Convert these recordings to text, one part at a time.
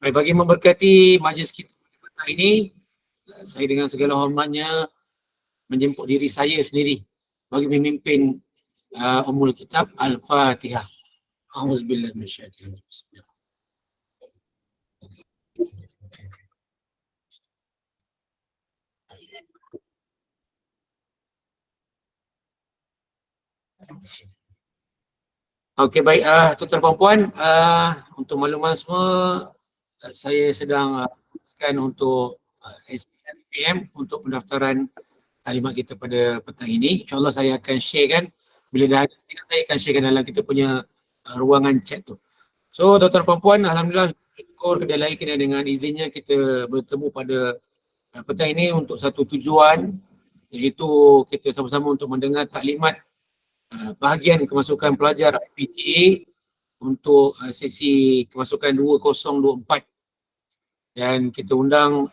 Baik, bagi memberkati majlis kita pada ini, saya dengan segala hormatnya menjemput diri saya sendiri bagi memimpin Ummul Kitab Al-Fatihah. A'udzubillahi minasyaitonir rajim. Okey, baik, tuan-tuan dan puan, untuk makluman semua, saya sedang untuk SPM untuk pendaftaran taklimat kita pada petang ini. InsyaAllah saya akan sharekan, bila dah ada saya akan sharekan dalam kita punya ruangan chat tu. So tuan-tuan dan puan, alhamdulillah syukur kedai kena dengan izinnya kita bertemu pada petang ini untuk satu tujuan, iaitu kita sama-sama untuk mendengar taklimat bahagian kemasukan pelajar IPTA untuk sesi kemasukan 2024, dan kita undang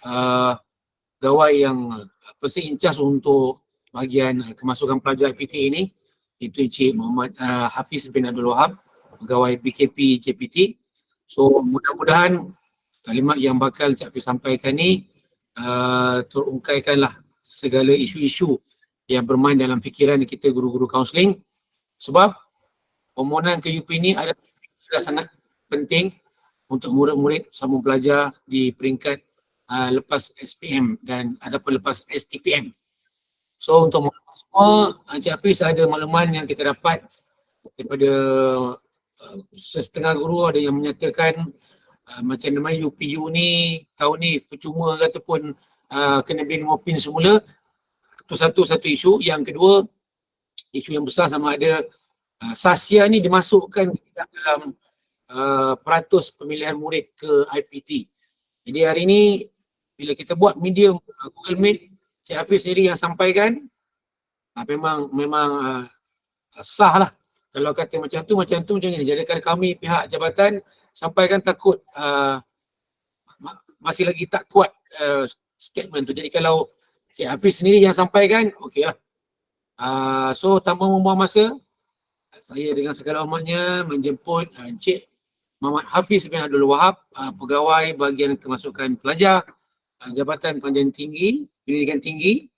pegawai yang person in charge untuk bahagian kemasukan pelajar IPTA ini, itu Encik Muhammad Hafiz bin Abdul Wahab, pegawai BKP JPT. So mudah-mudahan taklimat yang bakal Encik Hafiz sampaikan ni terungkaikanlah segala isu-isu yang bermain dalam fikiran kita guru-guru kaunseling, sebab permohonan ke UP ni adalah sangat penting untuk murid-murid sambung pelajar di peringkat lepas SPM dan ataupun lepas STPM. So untuk maklumat semua, Encik Hafiz ada makluman yang kita dapat daripada setengah guru, ada yang menyatakan macam namanya UPU ni tahun ni percuma ke ataupun kena bin ngopin semula. Itu satu isu. Yang kedua, isu yang besar sama ada Sasia ni dimasukkan dalam peratus pemilihan murid ke IPT. Jadi hari ni bila kita buat medium Google Meet, Cik Hafiz sendiri yang sampaikan, memang sah lah. Kalau kata macam tu macam ni. Jadi kalau kami pihak jabatan sampaikan takut masih lagi tak kuat statement tu. Jadi kalau Cik Hafiz sendiri yang sampaikan, okey lah. So tanpa membuang masa, saya dengan segala hormatnya menjemput Encik Muhammad Hafiz bin Abdul Wahab, pegawai bahagian kemasukan pelajar Jabatan Pendidikan Tinggi,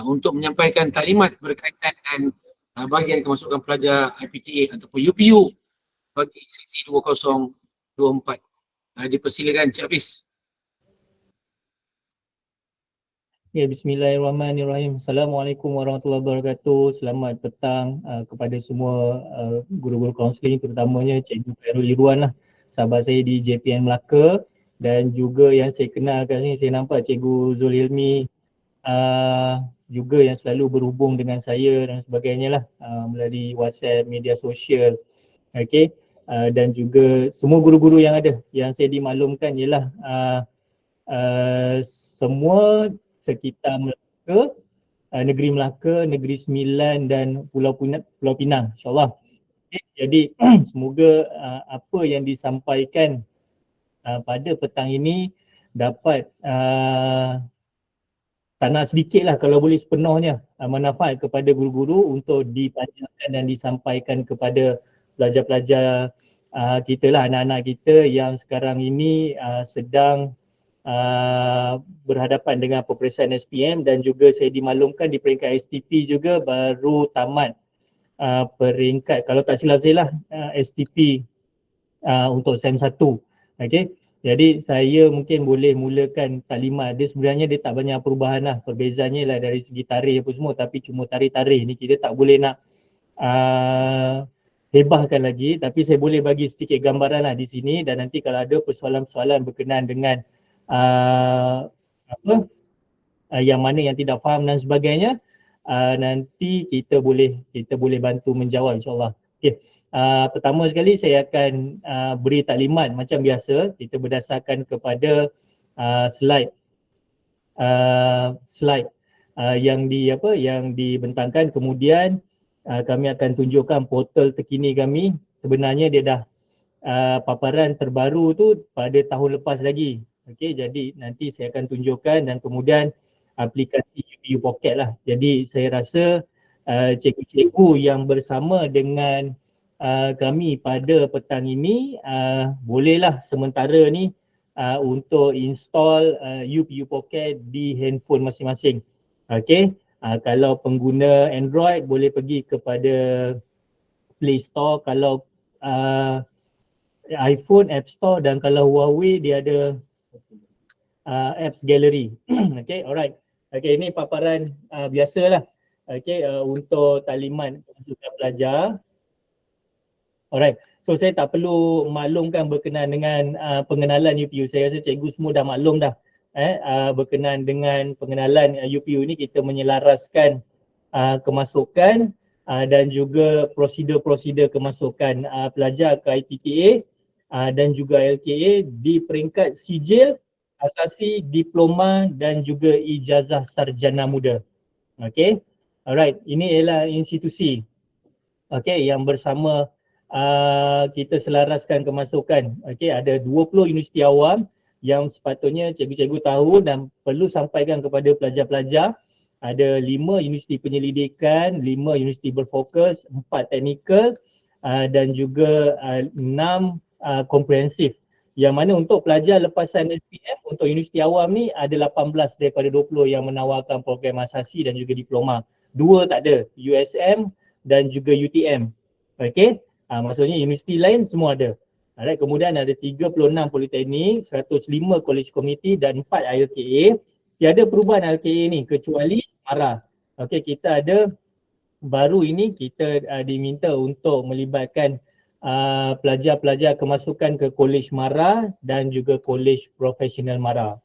untuk menyampaikan taklimat berkaitan dengan bahagian kemasukan pelajar IPTA ataupun UPU bagi sesi 2024. Dipersilakan Cik Hafiz. Ya, bismillahirrahmanirrahim. Assalamualaikum warahmatullahi wabarakatuh. Selamat petang kepada semua guru-guru kaunseling, terutamanya Cikgu Khairul Irwan lah, sahabat saya di JPN Melaka, dan juga yang saya kenal kat sini, saya nampak Cikgu Zul Hilmi juga yang selalu berhubung dengan saya dan sebagainya lah melalui WhatsApp, media sosial. Okey. Dan juga semua guru-guru yang ada, yang saya dimaklumkan ialah semua sekitar Melaka, Negeri Melaka, Negeri Sembilan dan Pulau Pinang, insyaAllah. Okay, jadi semoga apa yang disampaikan pada petang ini dapat tak nak sedikit lah, kalau boleh sepenuhnya manfaat kepada guru-guru untuk dipanjangkan dan disampaikan kepada pelajar-pelajar kita lah, anak-anak kita yang sekarang ini sedang berhadapan dengan peperiksaan SPM, dan juga saya dimaklumkan di peringkat STP juga baru tamat peringkat, kalau tak silap saya lah, STP untuk SEM 1. Okay. Jadi saya mungkin boleh mulakan taklimat. Sebenarnya dia tak banyak perubahan lah, perbezaannya lah dari segi tarikh apa semua, tapi cuma tarikh ni kita tak boleh nak hebahkan lagi, tapi saya boleh bagi sedikit gambaran lah di sini, dan nanti kalau ada persoalan-persoalan berkenaan dengan yang mana yang tidak faham dan sebagainya, nanti kita boleh bantu menjawab, insyaAllah. Okay. Pertama sekali saya akan beri taklimat macam biasa, kita berdasarkan kepada slide yang dibentangkan. Kemudian kami akan tunjukkan portal terkini kami. Sebenarnya dia dah paparan terbaru tu pada tahun lepas lagi. Okey, jadi nanti saya akan tunjukkan, dan kemudian aplikasi UPU Pocket lah. Jadi saya rasa cikgu-cikgu yang bersama dengan kami pada petang ini bolehlah sementara ni untuk install UPU Pocket di handphone masing-masing. Okay, kalau pengguna Android boleh pergi kepada Play Store, kalau iPhone App Store, dan kalau Huawei dia ada Apps Gallery. Okay, alright. Okay, ini paparan biasalah. Okay, untuk taklimat masukan pelajar. Alright, so saya tak perlu maklumkan berkenaan dengan pengenalan UPU. Saya rasa cikgu semua dah maklum dah. Berkenaan dengan pengenalan UPU ni, kita menyelaraskan kemasukan dan juga prosedur-prosedur kemasukan pelajar ke IPTA dan juga LKA di peringkat sijil, asasi, diploma dan juga ijazah sarjana muda. Okay, alright, ini ialah institusi yang bersama kita selaraskan kemasukan. Ada 20 universiti awam yang sepatutnya cikgu-cikgu tahu dan perlu sampaikan kepada pelajar-pelajar. Ada 5 universiti penyelidikan, 5 universiti berfokus, 4 teknikal dan juga 6 komprehensif. Yang mana untuk pelajar lepasan SPM untuk universiti awam ni ada 18 daripada 20 yang menawarkan program asasi dan juga diploma. 2 tak ada, USM dan juga UTM. Maksudnya universiti lain semua ada. Alright, kemudian ada 36 politeknik, 105 college committee dan 4 LKA. Tiada perubahan LKA ni kecuali MARA. Kita ada baru ini kita diminta untuk melibatkan pelajar-pelajar kemasukan ke Kolej MARA dan juga Kolej Profesional MARA.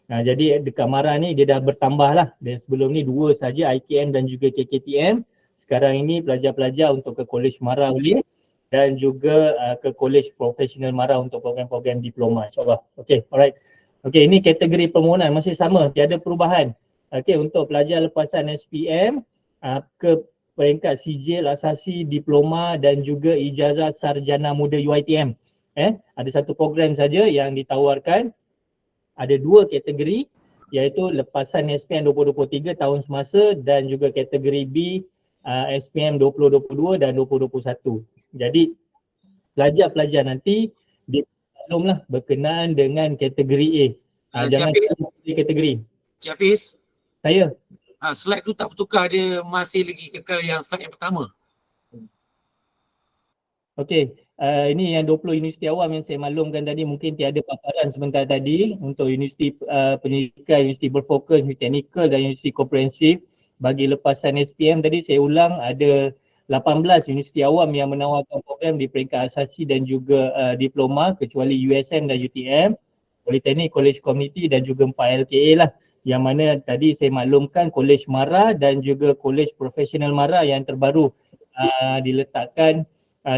Jadi dekat MARA ni dia dah bertambah lah. Dan sebelum ni 2 saja, IKM dan juga KKTM. Sekarang ini pelajar-pelajar untuk ke Kolej MARA boleh dan juga ke Kolej Profesional MARA untuk program-program diploma, insyaAllah. Alright. Ini kategori permohonan masih sama, tiada perubahan. Untuk pelajar lepasan SPM ke peringkat sijil, asasi, diploma dan juga ijazah sarjana muda UiTM. Ada satu program saja yang ditawarkan. Ada 2 kategori, iaitu lepasan SPM 2023 tahun semasa dan juga kategori B SPM 2022 dan 2021. Jadi pelajar-pelajar nanti dimaklumlah berkenaan dengan kategori A. Jangan pilih kategori. Cik Hafiz, Saya. slide tu tak bertukar, dia masih lagi kekal yang slide yang pertama. Ini yang 20 universiti awam yang saya maklumkan tadi, mungkin tiada paparan sebentar tadi untuk universiti pendidikan, universiti berfokus, universiti teknikal dan universiti komprehensif. Bagi lepasan SPM tadi saya ulang, ada 18 universiti awam yang menawarkan program di peringkat asasi dan juga diploma kecuali USM dan UTM, Politeknik, College Community dan juga 4 LKA lah. Yang mana tadi saya maklumkan Kolej MARA dan juga Kolej Profesional MARA yang terbaru diletakkan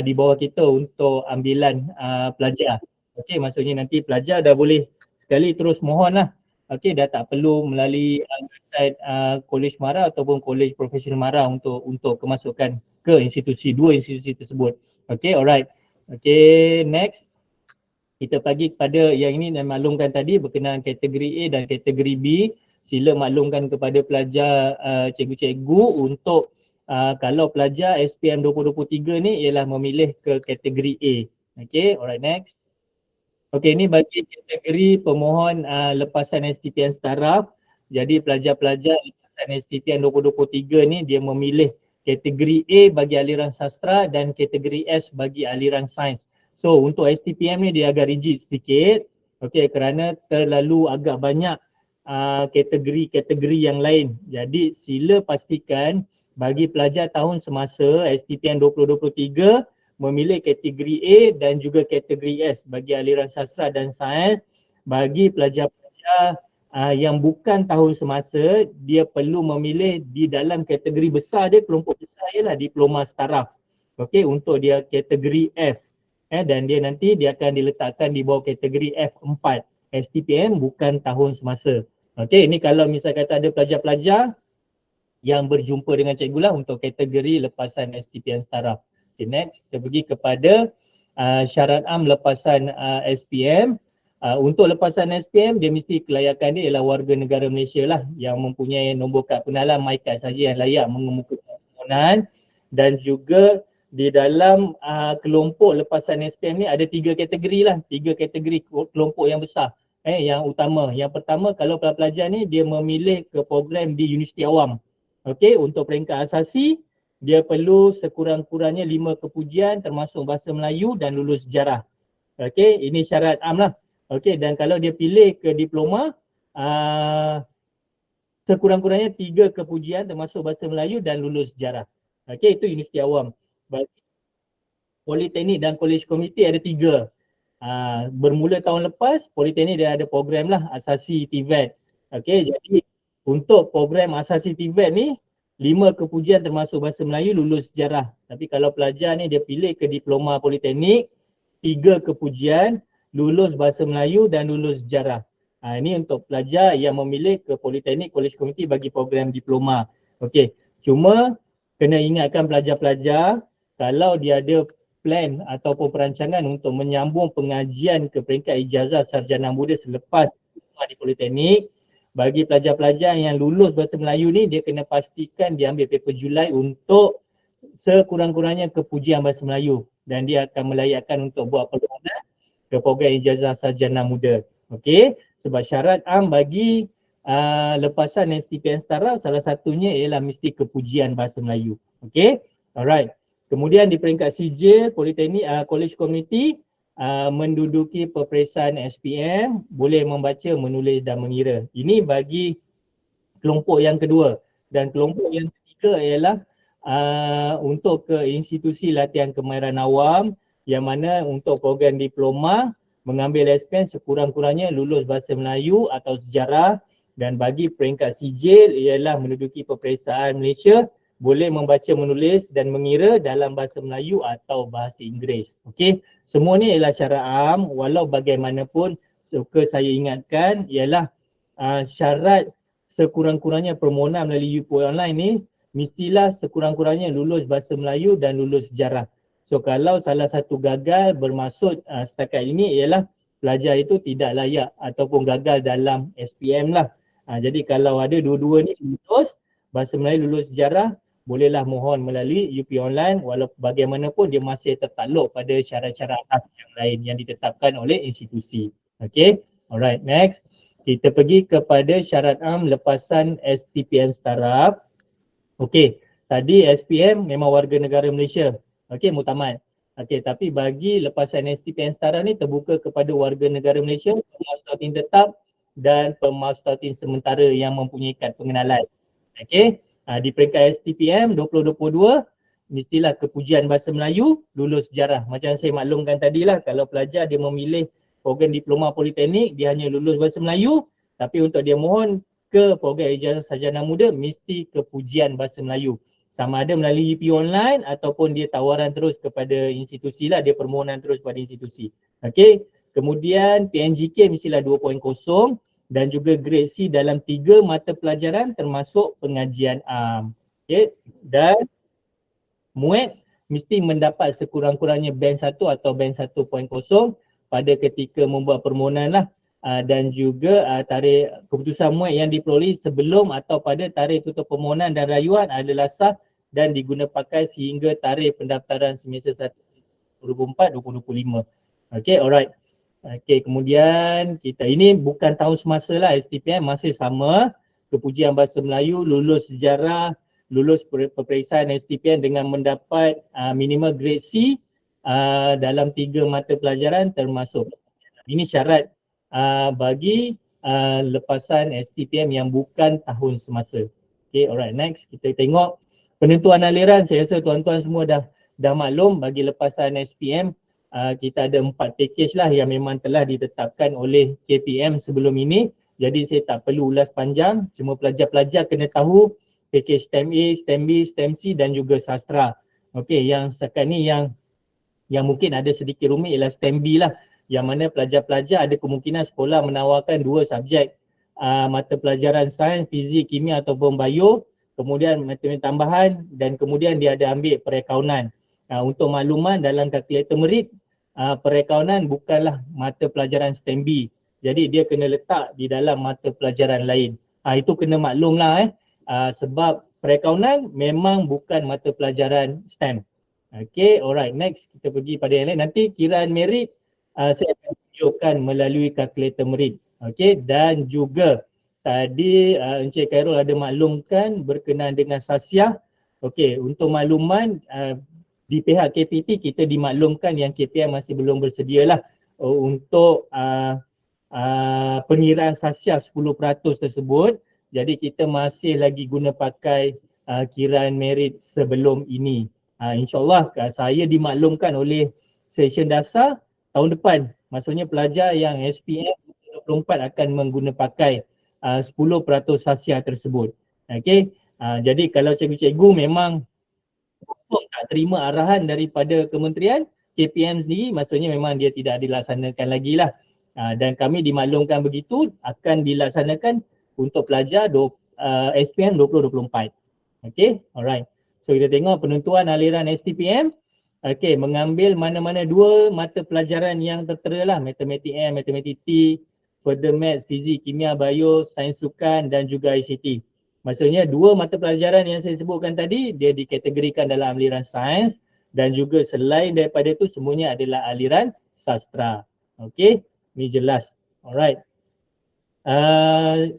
di bawah kita untuk ambilan pelajar. Maksudnya nanti pelajar dah boleh sekali terus mohon lah. Dah tak perlu melalui website Kolej MARA ataupun Kolej Profesional MARA untuk kemasukan ke institusi, 2 institusi tersebut. Alright. Next. Kita pergi kepada yang ini dan maklumkan tadi berkenaan kategori A dan kategori B. Sila maklumkan kepada pelajar cikgu-cikgu untuk kalau pelajar SPM 2023 ni ialah memilih ke kategori A. Alright, next. Ini bagi kategori pemohon lepasan STPN Staraf. Jadi pelajar-pelajar lepasan STPN 2023 ni dia memilih kategori A bagi aliran sastra dan kategori S bagi aliran sains. So untuk STPM ni dia agak rigid sedikit, kerana terlalu agak banyak kategori-kategori yang lain. Jadi sila pastikan bagi pelajar tahun semasa STPM 2023 memilih kategori A dan juga kategori S bagi aliran sastra dan sains. Bagi pelajar-pelajar yang bukan tahun semasa, dia perlu memilih di dalam kategori besar dia, kelompok besar ialah diploma staraf. Untuk dia kategori F. Dan dia nanti dia akan diletakkan di bawah kategori F4 STPM bukan tahun semasa. Ini kalau misal kata ada pelajar-pelajar yang berjumpa dengan cikgu lah untuk kategori lepasan STPM Staraf. Next, kita pergi kepada syarat am lepasan SPM. Untuk lepasan SPM dia mesti kelayakan dia ialah warga negara Malaysia lah yang mempunyai nombor kad pengenalan MyKad saja yang layak mengemukakan permohonan dan juga di dalam kelompok lepasan SPM ni ada 3 kategori lah, 3 kategori kelompok yang besar yang utama. Yang pertama, kalau pelajar ni dia memilih ke program di universiti awam. Okey, untuk peringkat asasi dia perlu sekurang-kurangnya 5 kepujian termasuk bahasa Melayu dan lulus sejarah. Okey, ini syarat am lah. Okey, dan kalau dia pilih ke diploma sekurang-kurangnya 3 kepujian termasuk bahasa Melayu dan lulus sejarah. Okey, itu universiti awam. Bagi politeknik dan kolej komuniti ada 3. Bermula tahun lepas, politeknik dia ada program lah asasi TVET. Okey, jadi untuk program asasi TVET ni 5 kepujian termasuk bahasa Melayu, lulus sejarah. Tapi kalau pelajar ni dia pilih ke diploma politeknik, 3 kepujian, lulus bahasa Melayu dan lulus sejarah. Ini untuk pelajar yang memilih ke politeknik, kolej komuniti bagi program diploma. Okey, cuma kena ingatkan pelajar-pelajar kalau dia ada plan ataupun perancangan untuk menyambung pengajian ke peringkat ijazah sarjana muda selepas di politeknik, bagi pelajar-pelajar yang lulus bahasa Melayu ni dia kena pastikan dia ambil paper Julai untuk sekurang-kurangnya kepujian bahasa Melayu dan dia akan melayakkan untuk buat permohonan ke program ijazah sarjana muda. Okey, sebab syarat am bagi lepasan STPM setara salah satunya ialah mesti kepujian bahasa Melayu. Okey, alright. Kemudian di peringkat sijil politeknik kolej komuniti menduduki peperiksaan SPM boleh membaca, menulis dan mengira. Ini bagi kelompok yang kedua, dan kelompok yang ketiga ialah untuk ke institusi latihan kemahiran awam yang mana untuk program diploma mengambil SPM sekurang-kurangnya lulus bahasa Melayu atau sejarah, dan bagi peringkat sijil ialah menduduki peperiksaan Malaysia boleh membaca, menulis dan mengira dalam bahasa Melayu atau bahasa Inggeris. Okey, semua ni ialah syarat am. Walau bagaimanapun suka saya ingatkan ialah syarat sekurang-kurangnya permohonan melalui UPOI online ni mestilah sekurang-kurangnya lulus bahasa Melayu dan lulus sejarah. So kalau salah satu gagal, bermaksud setakat ini ialah pelajar itu tidak layak ataupun gagal dalam SPM lah. Jadi kalau ada dua-dua ni lulus bahasa Melayu, lulus sejarah, bolehlah mohon melalui UP online, walau bagaimanapun dia masih tertakluk pada syarat-syarat asas yang lain yang ditetapkan oleh institusi. Okay, alright, next. Kita pergi kepada syarat am lepasan STPM startup. Okay, tadi SPM memang warga negara Malaysia. Okay, muktamad. Okay, tapi bagi lepasan STPM startup ni terbuka kepada warga negara Malaysia, pemasluhatin tetap dan pemasluhatin sementara yang mempunyai kad pengenalan. Okay. Di peringkat STPM 2022 mestilah kepujian bahasa Melayu, lulus sejarah. Macam saya maklumkan tadilah, kalau pelajar dia memilih program diploma politeknik dia hanya lulus bahasa Melayu, tapi untuk dia mohon ke program ijazah sarjana muda mesti kepujian bahasa Melayu. Sama ada melalui UP online ataupun dia tawaran terus kepada institusi lah, dia permohonan terus pada institusi. Okey. Kemudian PNGK mestilah 2.0 dan juga grade C dalam 3 mata pelajaran termasuk pengajian am. Okay. Dan muat mesti mendapat sekurang-kurangnya band 1 atau band 1.0 pada ketika membuat permohonan lah. Dan juga tarikh keputusan muat yang diperoleh sebelum atau pada tarikh tutup permohonan dan rayuan adalah sah dan diguna pakai sehingga tarikh pendaftaran semester 1 2024-2025. Okay, alright. Okey, kemudian kita ini bukan tahun semasa lah STPM, masih sama. Kepujian bahasa Melayu, lulus sejarah, lulus peperiksaan STPM dengan mendapat minimal grade C dalam 3 mata pelajaran termasuk. Ini syarat bagi lepasan STPM yang bukan tahun semasa. Okey, alright, next kita tengok penentuan aliran. Saya rasa tuan-tuan semua dah maklum bagi lepasan SPM. Kita ada 4 package lah yang memang telah ditetapkan oleh KPM sebelum ini. Jadi saya tak perlu ulas panjang, cuma pelajar-pelajar kena tahu package STEM A, STEM B, STEM C dan juga sastra. Okey, yang setakat ni yang mungkin ada sedikit rumit ialah STEM B lah, yang mana pelajar-pelajar ada kemungkinan sekolah menawarkan 2 subjek mata pelajaran sains, fizik, kimia ataupun bio, kemudian matematik tambahan dan kemudian dia ada ambil perakaunan. Untuk makluman dalam kalkulator merit, perakaunan bukanlah mata pelajaran STEM B. Jadi dia kena letak di dalam mata pelajaran lain. Itu kena maklumlah sebab perakaunan memang bukan mata pelajaran STEM. Okay, alright, next kita pergi pada yang lain. Nanti kiraan merit saya akan tunjukkan melalui kalkulator merit. Okay, dan juga tadi Encik Khairul ada maklumkan berkenaan dengan sasiah. Okay, untuk makluman di pihak KPT kita dimaklumkan yang KPM masih belum bersedia lah untuk pengiraan sasiah 10% tersebut. Jadi kita masih lagi guna pakai kiraan merit sebelum ini. InsyaAllah saya dimaklumkan oleh session dasar tahun depan. Maksudnya pelajar yang SPM 24 akan mengguna pakai 10% sasiah tersebut. Okay. Jadi kalau cikgu-cikgu memang tak terima arahan daripada kementerian, KPM sendiri maksudnya memang dia tidak dilaksanakan lagi lah. Dan kami dimaklumkan begitu akan dilaksanakan untuk pelajar SPM 2024. Okay, alright. So kita tengok penentuan aliran STPM. Okay, mengambil mana-mana dua mata pelajaran yang tertera lah, Matematik M, Matematik T, Further Maths, Fizik, Kimia, Bio, Sains Sukan dan juga ICT. Maksudnya dua mata pelajaran yang saya sebutkan tadi dia dikategorikan dalam aliran sains dan juga selain daripada itu semuanya adalah aliran sastra. Okay, ini jelas. Alright.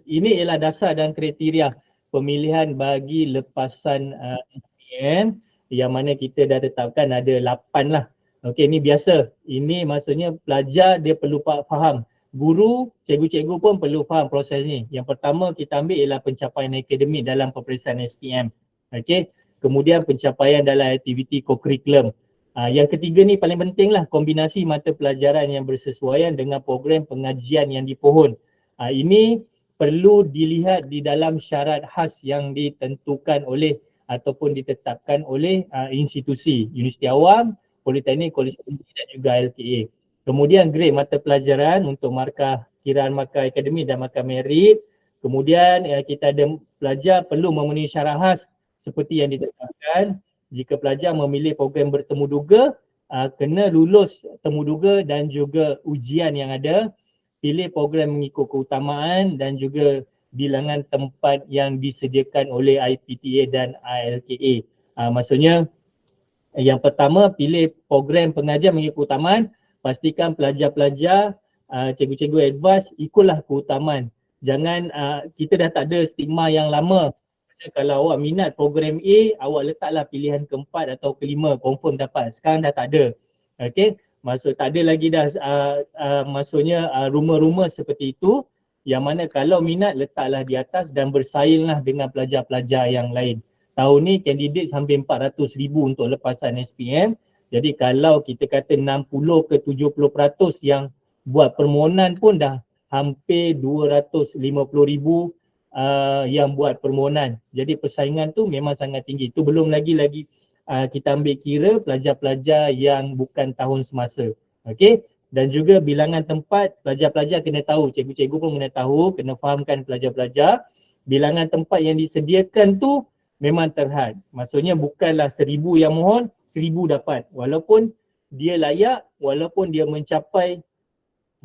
Ini ialah dasar dan kriteria pemilihan bagi lepasan SPM yang mana kita dah tetapkan ada 8 lah. Okey, ini biasa. Ini maksudnya pelajar dia perlu faham. Guru, cikgu-cikgu pun perlu faham proses ni. Yang pertama kita ambil ialah pencapaian akademik dalam peperiksaan SPM. Okey. Kemudian pencapaian dalam aktiviti co-curriculum. Yang ketiga ni paling penting lah, kombinasi mata pelajaran yang bersesuaian dengan program pengajian yang dipohon. Ini perlu dilihat di dalam syarat khas yang ditentukan oleh ataupun ditetapkan oleh institusi, Universiti Awam, Politeknik, Kolej Tinggi dan juga LKA. Kemudian grade mata pelajaran untuk markah kiraan markah akademik dan markah merit. Kemudian kita ada pelajar perlu memenuhi syarat khas seperti yang ditetapkan. Jika pelajar memilih program bertemu duga, kena lulus temu duga dan juga ujian yang ada. Pilih program mengikut keutamaan dan juga bilangan tempat yang disediakan oleh IPTA dan ILKA. Maksudnya yang pertama pilih program pengajian mengikut keutamaan, pastikan pelajar-pelajar, cikgu-cikgu advance ikutlah keutamaan. Jangan kita dah tak ada stigma yang lama. Kalau awak minat program A, awak letaklah pilihan keempat atau kelima, confirm dapat. Sekarang dah tak ada. Okay. Maksud tak ada lagi dah maksudnya rumor-rumor seperti itu yang mana kalau minat letaklah di atas dan bersainglah dengan pelajar-pelajar yang lain. Tahun ni kandidat hampir 400,000 untuk lepasan SPM. Jadi kalau kita kata 60 ke 70% yang buat permohonan pun dah hampir 250,000 yang buat permohonan. Jadi persaingan tu memang sangat tinggi. Itu belum lagi kita ambil kira pelajar-pelajar yang bukan tahun semasa. Okey, dan juga bilangan tempat pelajar-pelajar kena tahu, cikgu-cikgu pun kena tahu, kena fahamkan pelajar-pelajar bilangan tempat yang disediakan tu memang terhad. Maksudnya bukanlah 1,000 yang mohon, 1,000 dapat. Walaupun dia layak, walaupun dia mencapai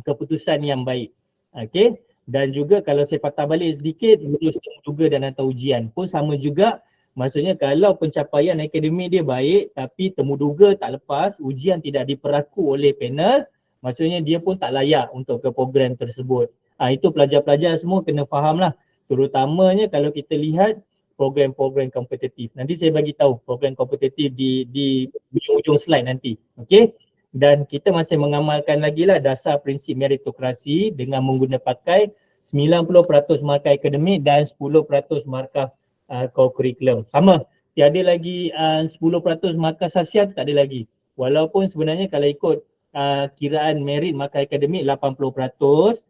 keputusan yang baik. Okey, dan juga kalau saya patah balik sedikit, lulus juga dan hantar ujian pun sama juga. Maksudnya kalau pencapaian akademik dia baik tapi temuduga tak lepas, ujian tidak diperaku oleh panel, maksudnya dia pun tak layak untuk ke program tersebut. Itu pelajar-pelajar semua kena faham lah. Terutamanya kalau kita lihat program-program kompetitif. Nanti saya bagi tahu program kompetitif di ujung-ujung slide nanti. Okey. Dan kita masih mengamalkan lagi lah dasar prinsip meritokrasi dengan menggunakan pakai 90% markah akademik dan 10% markah co-curriculum. Sama, tiada lagi 10% markah sasiah, tak ada lagi. Walaupun sebenarnya kalau ikut kiraan merit markah akademik 80%,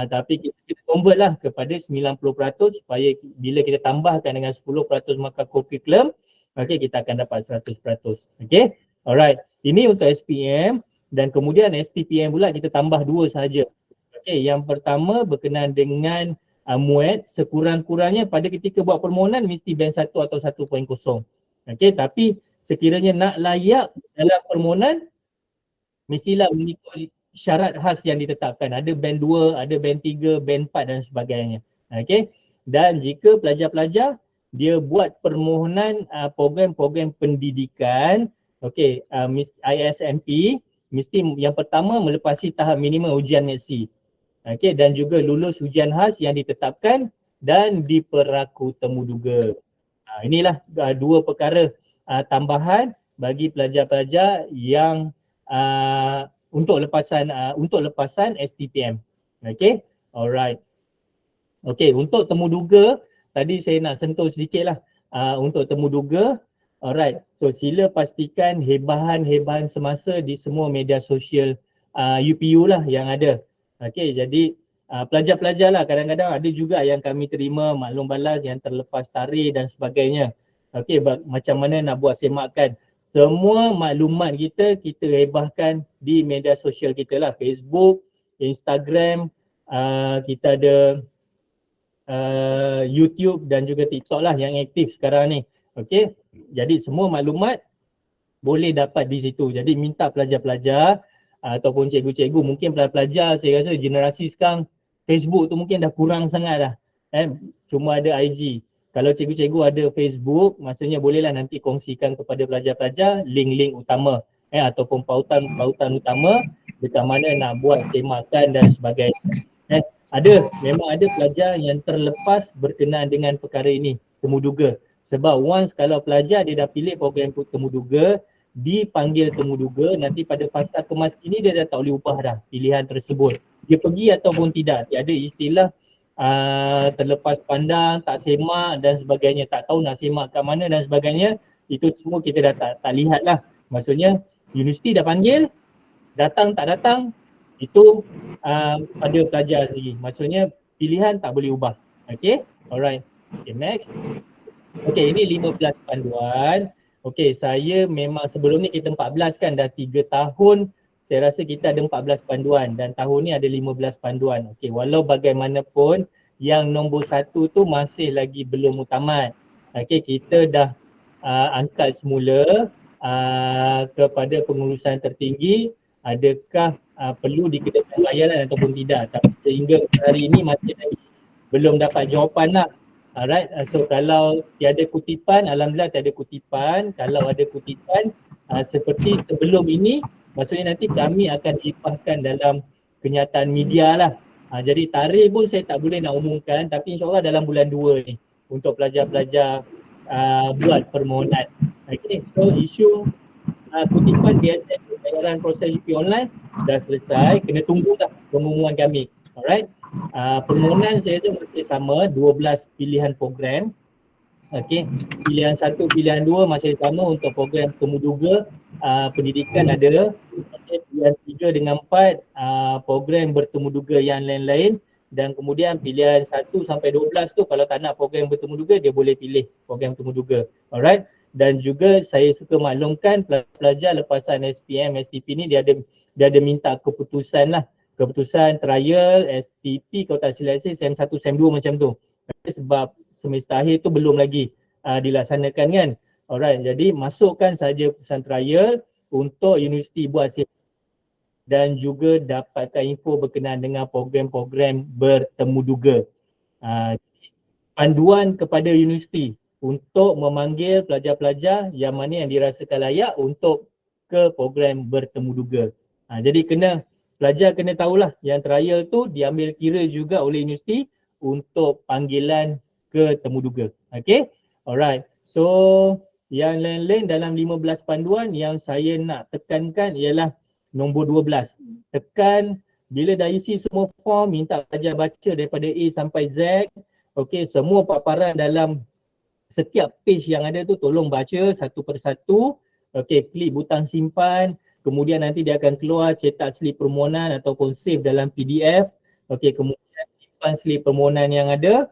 tapi kita convert lah kepada 90% supaya bila kita tambahkan dengan 10% markah co-curriculum, maka kita akan dapat 100%. Okay, alright. Ini untuk SPM dan kemudian STPM pula kita tambah dua sahaja. Okay, yang pertama berkenaan dengan MUAT, sekurang-kurangnya pada ketika buat permohonan mesti band 1 atau 1.0. Okey, tapi sekiranya nak layak dalam permohonan mestilah mengikut syarat khas yang ditetapkan. Ada band 2, ada band 3, band 4 dan sebagainya. Okey. Dan jika pelajar-pelajar dia buat permohonan program-program pendidikan Okey, ISMP mesti yang pertama melepasi tahap minimum ujian NETC. Okey, dan juga lulus ujian khas yang ditetapkan dan diperaku temuduga. Inilah dua perkara tambahan bagi pelajar-pelajar yang untuk lepasan STPM. Okey, alright. Okey, untuk temuduga tadi saya nak sentuh sedikit lah. Untuk temuduga, alright. So sila pastikan hebahan-hebahan semasa di semua media sosial UPU lah yang ada. Okey, jadi pelajar-pelajar lah, kadang-kadang ada juga yang kami terima maklum balas yang terlepas tarikh dan sebagainya. Okey, macam mana nak buat semakan. Semua maklumat kita hebahkan di media sosial kita lah. Facebook, Instagram, kita ada YouTube dan juga TikTok lah yang aktif sekarang ni. Okey, jadi semua maklumat boleh dapat di situ. Jadi minta pelajar-pelajar ataupun cikgu-cikgu, mungkin pelajar-pelajar saya rasa generasi sekarang Facebook tu mungkin dah kurang sangat dah. Cuma ada IG. Kalau cikgu-cikgu ada Facebook, maksudnya bolehlah nanti kongsikan kepada pelajar-pelajar link-link utama ataupun pautan utama dekat mana nak buat semakan dan sebagainya. Memang ada pelajar yang terlepas berkenaan dengan perkara ini, temuduga. Sebab once kalau pelajar dia dah pilih program temuduga, dipanggil temuduga, nanti pada fasa kemas kini dia dah tak boleh ubah dah pilihan tersebut. Dia pergi ataupun tidak, tiada istilah terlepas pandang, tak semak dan sebagainya, tak tahu nak semak kat mana dan sebagainya. Itu semua kita dah tak lihat lah. Maksudnya universiti dah panggil, datang tak datang, itu pada pelajar sendiri. Maksudnya pilihan tak boleh ubah. Okay, alright. Okay, next. Okay, ini 15 panduan. Okay, saya memang sebelum ni kita 14 kan, dah 3 tahun saya rasa kita ada 14 panduan dan tahun ni ada 15 panduan. Okay, walau bagaimanapun yang nombor 1 tu masih lagi belum utamat. Okay, kita dah angkat semula kepada pengurusan tertinggi, adakah perlu dikenakan bayaran ataupun tidak. Tapi sehingga hari ini masih lagi belum dapat jawapan lah. Alright, so kalau tiada kutipan, alhamdulillah tiada kutipan. Kalau ada kutipan seperti sebelum ini, maksudnya nanti kami akan limpahkan dalam kenyataan media lah. Jadi tarikh pun saya tak boleh nak umumkan, tapi insyaAllah dalam bulan 2 ni untuk pelajar-pelajar buat permohonan. Okay, so isu kutipan DSN bayaran proses UP online dah selesai, kena tunggu dah pengumuman kami. Alright, permohonan saya tu masih sama, 12 pilihan program. Okey, pilihan 1, pilihan 2 masih sama untuk program temuduga pendidikan ada. Pilihan 3 dengan 4 program bertemuduga yang lain-lain, dan kemudian pilihan 1 sampai 12 tu kalau tak nak program bertemuduga dia boleh pilih program temuduga. Alright, dan juga saya suka maklumkan pelajar lepasan SPM, STP ni dia ada minta keputusan lah. Keputusan trial, STP kalau tak silap saya SEM 1, SEM 2 macam tu. Sebab semester akhir tu belum lagi dilaksanakan kan. Alright, jadi masukkan saja keputusan trial untuk universiti buat dan juga dapatkan info berkenaan dengan program-program bertemuduga. Panduan kepada universiti untuk memanggil pelajar-pelajar yang mana yang dirasakan layak untuk ke program bertemuduga. Jadi pelajar kena tahulah yang trial tu diambil kira juga oleh universiti untuk panggilan ke temuduga. Okay, alright. So yang lain-lain dalam 15 panduan yang saya nak tekankan ialah nombor 12. Tekan bila dah isi semua form, minta pelajar baca daripada A sampai Z. Okay, semua paparan dalam setiap page yang ada tu tolong baca satu persatu. Okay, klik butang simpan. Kemudian nanti dia akan keluar cetak slip permohonan ataupun save dalam PDF. Okey, kemudian simpan slip permohonan yang ada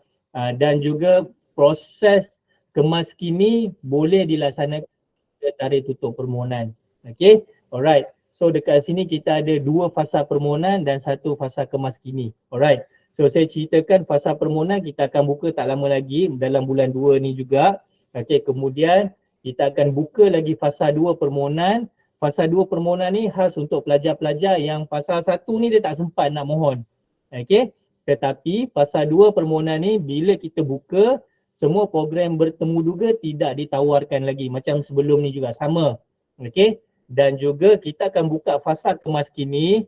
dan juga proses kemas kini boleh dilaksanakan pada tarikh tutup permohonan. Okey, alright. So dekat sini kita ada 2 fasa permohonan dan 1 fasa kemas kini. Alright. So saya ceritakan fasa permohonan kita akan buka tak lama lagi dalam bulan 2 ni juga. Okey, kemudian kita akan buka lagi fasa 2 permohonan. Fasa 2 permohonan ni khas untuk pelajar-pelajar yang fasa 1 ni dia tak sempat nak mohon. Okey. Tetapi fasa 2 permohonan ni bila kita buka, semua program bertemuduga tidak ditawarkan lagi macam sebelum ni juga sama. Okey, dan juga kita akan buka fasa kemas kini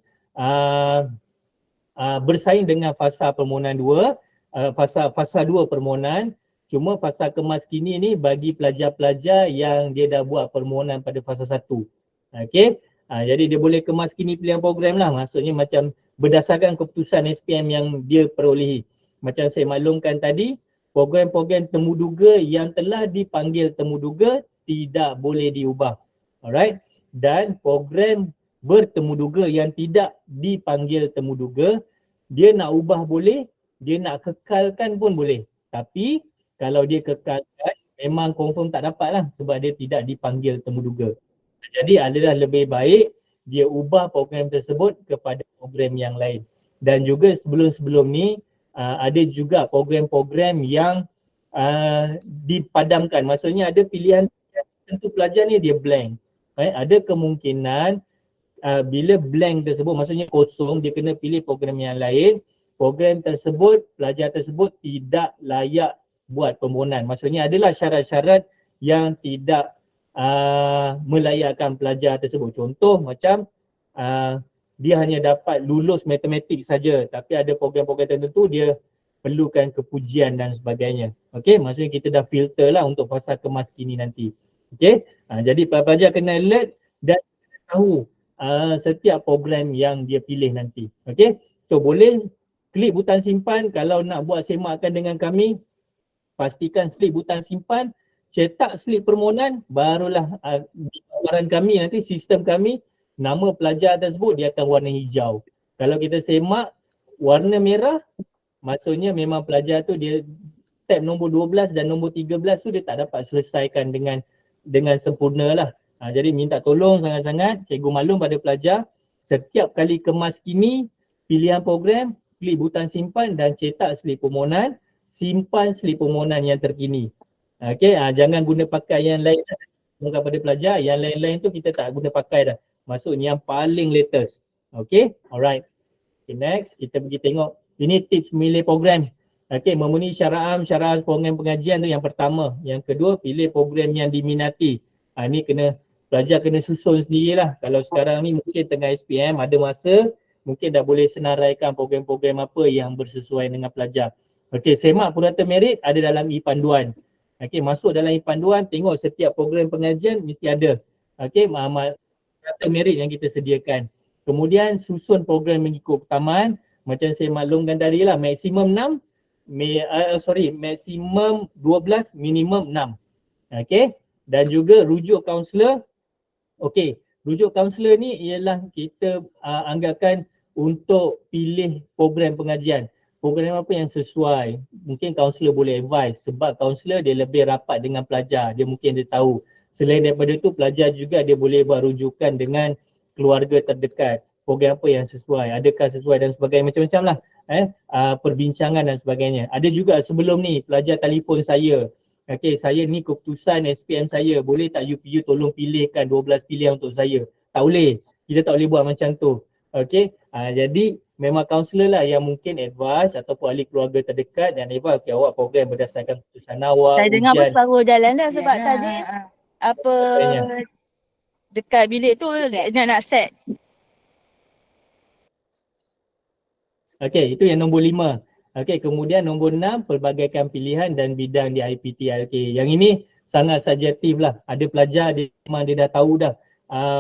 bersaing dengan fasa permohonan 2, fasa 2 permohonan. Cuma fasa kemas kini ni bagi pelajar-pelajar yang dia dah buat permohonan pada fasa 1. Okey, jadi dia boleh kemas kini pilihan program lah, maksudnya macam berdasarkan keputusan SPM yang dia perolehi. Macam saya maklumkan tadi, program-program temuduga yang telah dipanggil temuduga tidak boleh diubah. Alright, dan program bertemuduga yang tidak dipanggil temuduga, dia nak ubah boleh, dia nak kekalkan pun boleh. Tapi kalau dia kekalkan, memang confirm tak dapat lah sebab dia tidak dipanggil temuduga. Jadi adalah lebih baik dia ubah program tersebut kepada program yang lain. Dan juga sebelum-sebelum ni ada juga program-program yang dipadamkan. Maksudnya ada pilihan tentu pelajar ni dia blank. Ada kemungkinan bila blank tersebut, maksudnya kosong, dia kena pilih program yang lain. Program tersebut, pelajar tersebut tidak layak buat permohonan. Maksudnya adalah syarat-syarat yang tidak melayakkan pelajar tersebut. Contoh macam dia hanya dapat lulus matematik saja, tapi ada program-program tertentu dia perlukan kepujian dan sebagainya. Okey, maksudnya kita dah filter lah untuk fasa kemas kini nanti. Okey, jadi pelajar kena alert dan tahu setiap program yang dia pilih nanti. Okey, so boleh klik butang simpan. Kalau nak buat semakan dengan kami, pastikan klik butang simpan, cetak slip permohonan, barulah di tawaran kami nanti, sistem kami, nama pelajar tersebut dia akan warna hijau. Kalau kita semak warna merah, maksudnya memang pelajar tu dia tab nombor 12 dan nombor 13 tu dia tak dapat selesaikan dengan sempurna lah. Jadi minta tolong sangat-sangat cikgu maklum pada pelajar, setiap kali kemas kini pilihan program, klik butang simpan dan cetak slip permohonan, simpan slip permohonan yang terkini. Okey, jangan guna pakai yang lain kepada pelajar, yang lain-lain tu kita tak guna pakai dah. Maksudnya yang paling latest. Okey, alright. Okay, next kita pergi tengok. Ini tips memilih program. Okey, memenuhi syarat program pengajian tu yang pertama. Yang kedua, pilih program yang diminati. Ini pelajar kena susun sendirilah. Kalau sekarang ni mungkin tengah SPM, ada masa mungkin dah boleh senaraikan program-program apa yang bersesuaian dengan pelajar. Okey, semak purata merit ada dalam e-panduan. Okey, masuk dalam e-panduan, tengok setiap program pengajian mesti ada. Okey, purata merit yang kita sediakan. Kemudian susun program mengikut keutamaan. Macam saya maklumkan tadi lah, maksimum 6, maksimum 12, minimum 6. Okey, dan juga rujuk kaunselor. Okey, rujuk kaunselor ni ialah kita anggarkan untuk pilih program pengajian. Program apa yang sesuai, mungkin kaunselor boleh advise sebab kaunselor dia lebih rapat dengan pelajar, dia mungkin dia tahu. Selain daripada tu, pelajar juga dia boleh buat rujukan dengan keluarga terdekat, program apa yang sesuai, adakah sesuai dan sebagainya, macam-macam lah perbincangan dan sebagainya. Ada juga sebelum ni pelajar telefon saya, okey, saya ni keputusan SPM saya, boleh tak UPU tolong pilihkan 12 pilihan untuk saya? Tak boleh, kita tak boleh buat macam tu. Okey, jadi memang kaunselor lah yang mungkin advise ataupun ahli keluarga terdekat dan advise, okey, awak program berdasarkan keputusan awak. Saya dengar pun separuh jalan dah sebab tadi apa dekat bilik tu nak set. Okey, itu yang nombor 5. Okey, kemudian nombor 6, pelbagaikan pilihan dan bidang di IPT. Okey, yang ini sangat subjektif lah. Ada pelajar memang dia dah tahu dah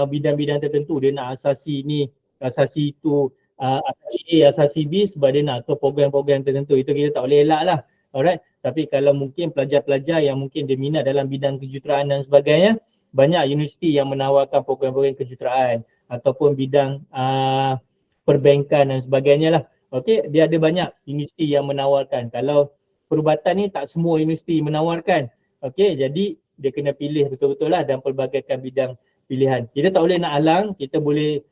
bidang-bidang tertentu, dia nak asasi ni, asasi itu, asasi A, asasi B sebab dia nak ke program-program tertentu. Itu kita tak boleh elak lah. Alright, tapi kalau mungkin pelajar-pelajar yang mungkin dia minat dalam bidang kejuruteraan dan sebagainya, banyak universiti yang menawarkan program-program kejuruteraan ataupun bidang perbankan dan sebagainya lah. Okey, dia ada banyak universiti yang menawarkan. Kalau perubatan ni tak semua universiti menawarkan. Okey, jadi dia kena pilih betul-betul lah dan pelbagaikan bidang pilihan. Kita tak boleh nak halang, kita boleh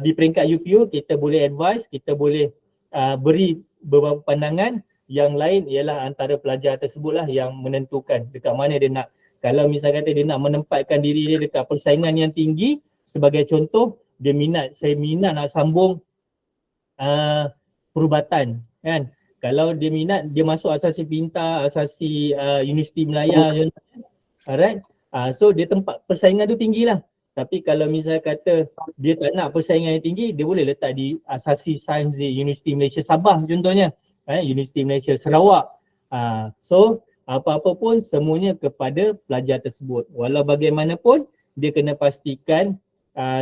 di peringkat UPU, kita boleh advise, kita boleh beri beberapa pandangan. Yang lain ialah antara pelajar tersebut lah yang menentukan dekat mana dia nak. Kalau misalnya kata dia nak menempatkan diri dia dekat persaingan yang tinggi, sebagai contoh, dia minat, saya minat nak sambung perubatan kan. Kalau dia minat, dia masuk asasi pintar, asasi Universiti Melaya, alright. So dia tempat persaingan tu tinggi lah. Tapi kalau misalnya kata dia tak nak persaingan yang tinggi, dia boleh letak di asasi sains di Universiti Malaysia Sabah contohnya, Universiti Malaysia Sarawak. So apa-apa pun semuanya kepada pelajar tersebut. Walau bagaimanapun dia kena pastikan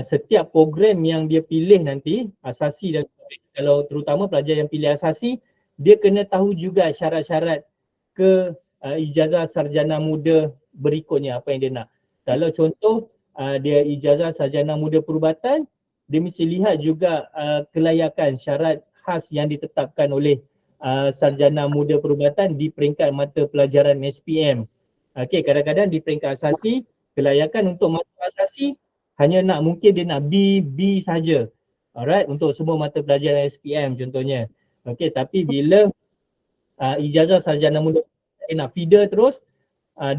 setiap program yang dia pilih nanti, asasi dan kalau terutama pelajar yang pilih asasi, dia kena tahu juga syarat-syarat ke ijazah sarjana muda berikutnya apa yang dia nak. Kalau contoh dia ijazah sarjana muda perubatan, dia mesti lihat juga kelayakan syarat khas yang ditetapkan oleh sarjana muda perubatan di peringkat mata pelajaran SPM. Okey, kadang-kadang di peringkat asasi, kelayakan untuk mata asasi hanya nak mungkin dia nak B saja. Alright, untuk semua mata pelajaran SPM contohnya. Okey, tapi bila ijazah sarjana muda dia nak feeder terus,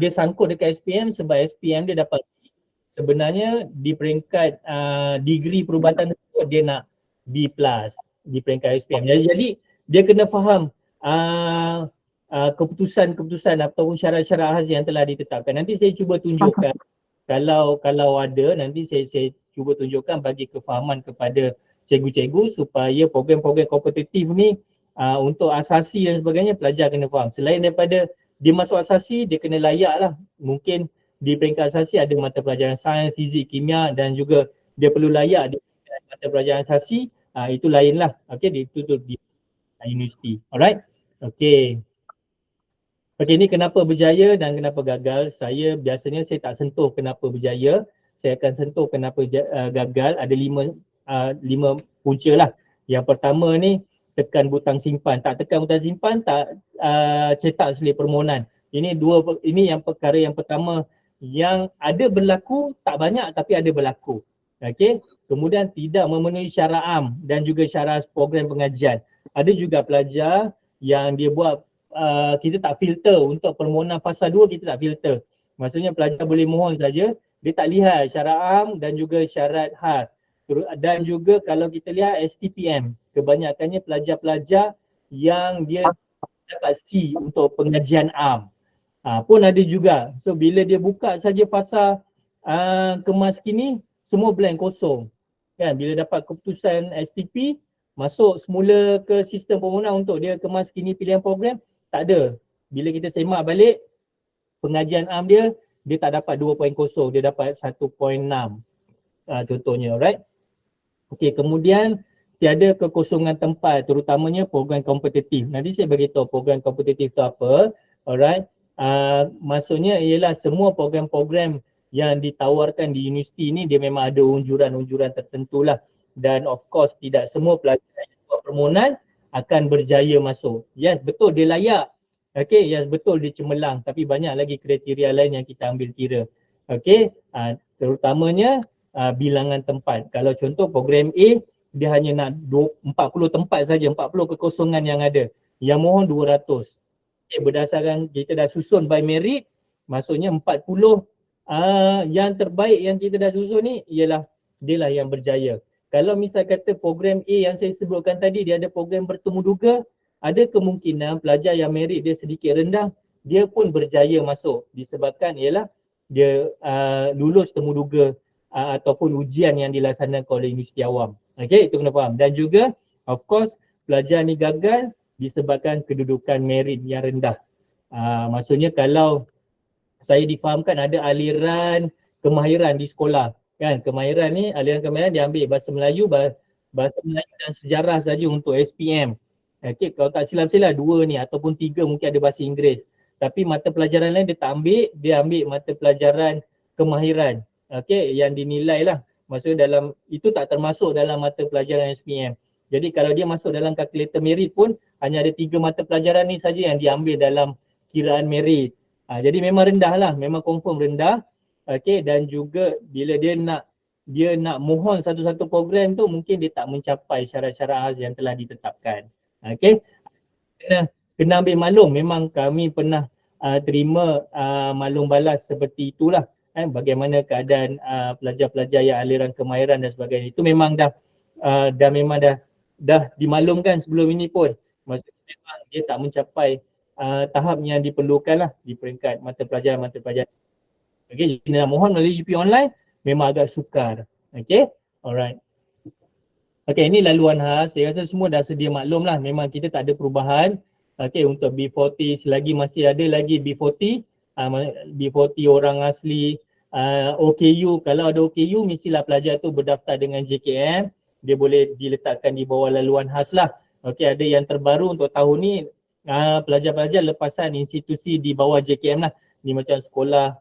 dia sangkut dekat SPM sebab SPM dia dapat sebenarnya di peringkat degree perubatan tersebut dia nak B+ di peringkat SPM. Jadi dia kena faham keputusan-keputusan ataupun syarat-syarat khas yang telah ditetapkan. Nanti saya cuba tunjukkan kalau ada nanti saya cuba tunjukkan bagi kefahaman kepada cikgu-cikgu supaya program-program kompetitif ni untuk asasi dan sebagainya pelajar kena faham. Selain daripada dia masuk asasi, dia kena layak lah. Mungkin di peringkat asasi ada mata pelajaran sains, fizik, kimia dan juga dia perlu layak di mata pelajaran asasi, itu lain lah. Okay, itu di universiti. Alright? Okay. Okay, ni kenapa berjaya dan kenapa gagal. Biasanya saya tak sentuh kenapa berjaya. Saya akan sentuh kenapa gagal. Ada lima punca lah. Yang pertama ni, tekan butang simpan. Tak tekan butang simpan, tak cetak slip permohonan. Ini yang perkara yang pertama yang ada berlaku, tak banyak tapi ada berlaku. Okey. Kemudian tidak memenuhi syarat am dan juga syarat program pengajian. Ada juga pelajar yang dia buat kita tak filter untuk permohonan fasa 2, kita tak filter. Maksudnya pelajar boleh mohon saja, dia tak lihat syarat am dan juga syarat khas. Dan juga kalau kita lihat STPM, kebanyakannya pelajar-pelajar yang dia dapat C untuk pengajian am. Pun ada juga. So bila dia buka saja fasa kemas kini, semua blank kosong. Kan, bila dapat keputusan STP, masuk semula ke sistem permohonan untuk dia kemas kini pilihan program, tak ada. Bila kita semak balik pengajian am dia tak dapat 2.0, dia dapat 1.6 contohnya, right? Okey, kemudian tiada kekosongan tempat, terutamanya program kompetitif. Nanti saya beritahu program kompetitif tu apa. Alright. Maksudnya ialah semua program-program yang ditawarkan di universiti ni dia memang ada unjuran-unjuran tertentu lah. Dan of course tidak semua pelajar yang buat permohonan akan berjaya masuk. Yes, betul dia layak. Okay, yes betul dia cemerlang, tapi banyak lagi kriteria lain yang kita ambil kira. Okay, terutamanya bilangan tempat. Kalau contoh program A, dia hanya nak 40 tempat saja, 40 kekosongan yang ada. Yang mohon 200. Okay, berdasarkan kita dah susun by merit, maksudnya 40 yang terbaik yang kita dah susun ni ialah dia lah yang berjaya. Kalau misal kata program A yang saya sebutkan tadi dia ada program bertemu duga, ada kemungkinan pelajar yang merit dia sedikit rendah, dia pun berjaya masuk disebabkan ialah dia lulus temu duga ataupun ujian yang dilaksanakan oleh Universiti Awam. Okey, itu kena faham. Dan juga of course pelajar ni gagal disebabkan kedudukan merit yang rendah. Maksudnya kalau saya difahamkan ada aliran kemahiran di sekolah, kan? Kemahiran ni, aliran kemahiran dia ambil bahasa Melayu dan sejarah saja untuk SPM. Okey, kalau tak silap-silap 2 ni ataupun 3 mungkin ada bahasa Inggeris. Tapi mata pelajaran lain dia tak ambil, dia ambil mata pelajaran kemahiran. Okey, yang dinilai lah. Maksudnya itu tak termasuk dalam mata pelajaran SPM. Jadi kalau dia masuk dalam kalkulator merit pun hanya ada 3 mata pelajaran ni saja yang diambil dalam kiraan merit. Jadi memang rendah lah, memang confirm rendah. Okey, dan juga bila dia nak mohon satu-satu program tu mungkin dia tak mencapai syarat-syarat khas yang telah ditetapkan. Okey, kena ambil maklum, memang kami pernah terima maklum balas seperti itulah. Bagaimana keadaan pelajar-pelajar yang aliran kemahiran dan sebagainya. Itu memang dah dimaklumkan sebelum ini pun. Maksudnya memang dia tak mencapai tahap yang diperlukan lah di peringkat mata pelajaran. Okey, jadi nak mohon melalui UP online, memang agak sukar. Okay, alright. Okay, ini laluan khas. Saya rasa semua dah sedia maklum lah. Memang kita tak ada perubahan. Okay, untuk B40 selagi masih ada lagi B40. B40 orang asli. OKU, kalau ada OKU mestilah pelajar tu berdaftar dengan JKM. Dia boleh diletakkan di bawah laluan khas lah. Okay, ada yang terbaru untuk tahun ni. Pelajar-pelajar lepasan institusi di bawah JKM lah. Ni macam sekolah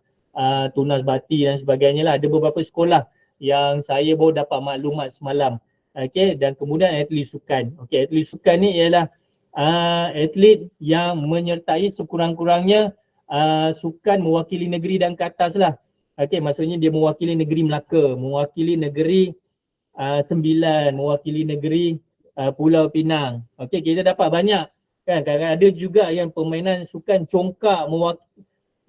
Tunas Bati dan sebagainya lah. Ada beberapa sekolah yang saya baru dapat maklumat semalam. Okay, dan kemudian atlet sukan. Okay, atlet sukan ni ialah atlet yang menyertai sekurang-kurangnya sukan mewakili negeri dan ke atas lah. Okay, maksudnya dia mewakili negeri Melaka, mewakili negeri Sembilan, mewakili negeri Pulau Pinang. Okay, kita dapat banyak kan. Kadang-kadang ada juga yang permainan sukan congkak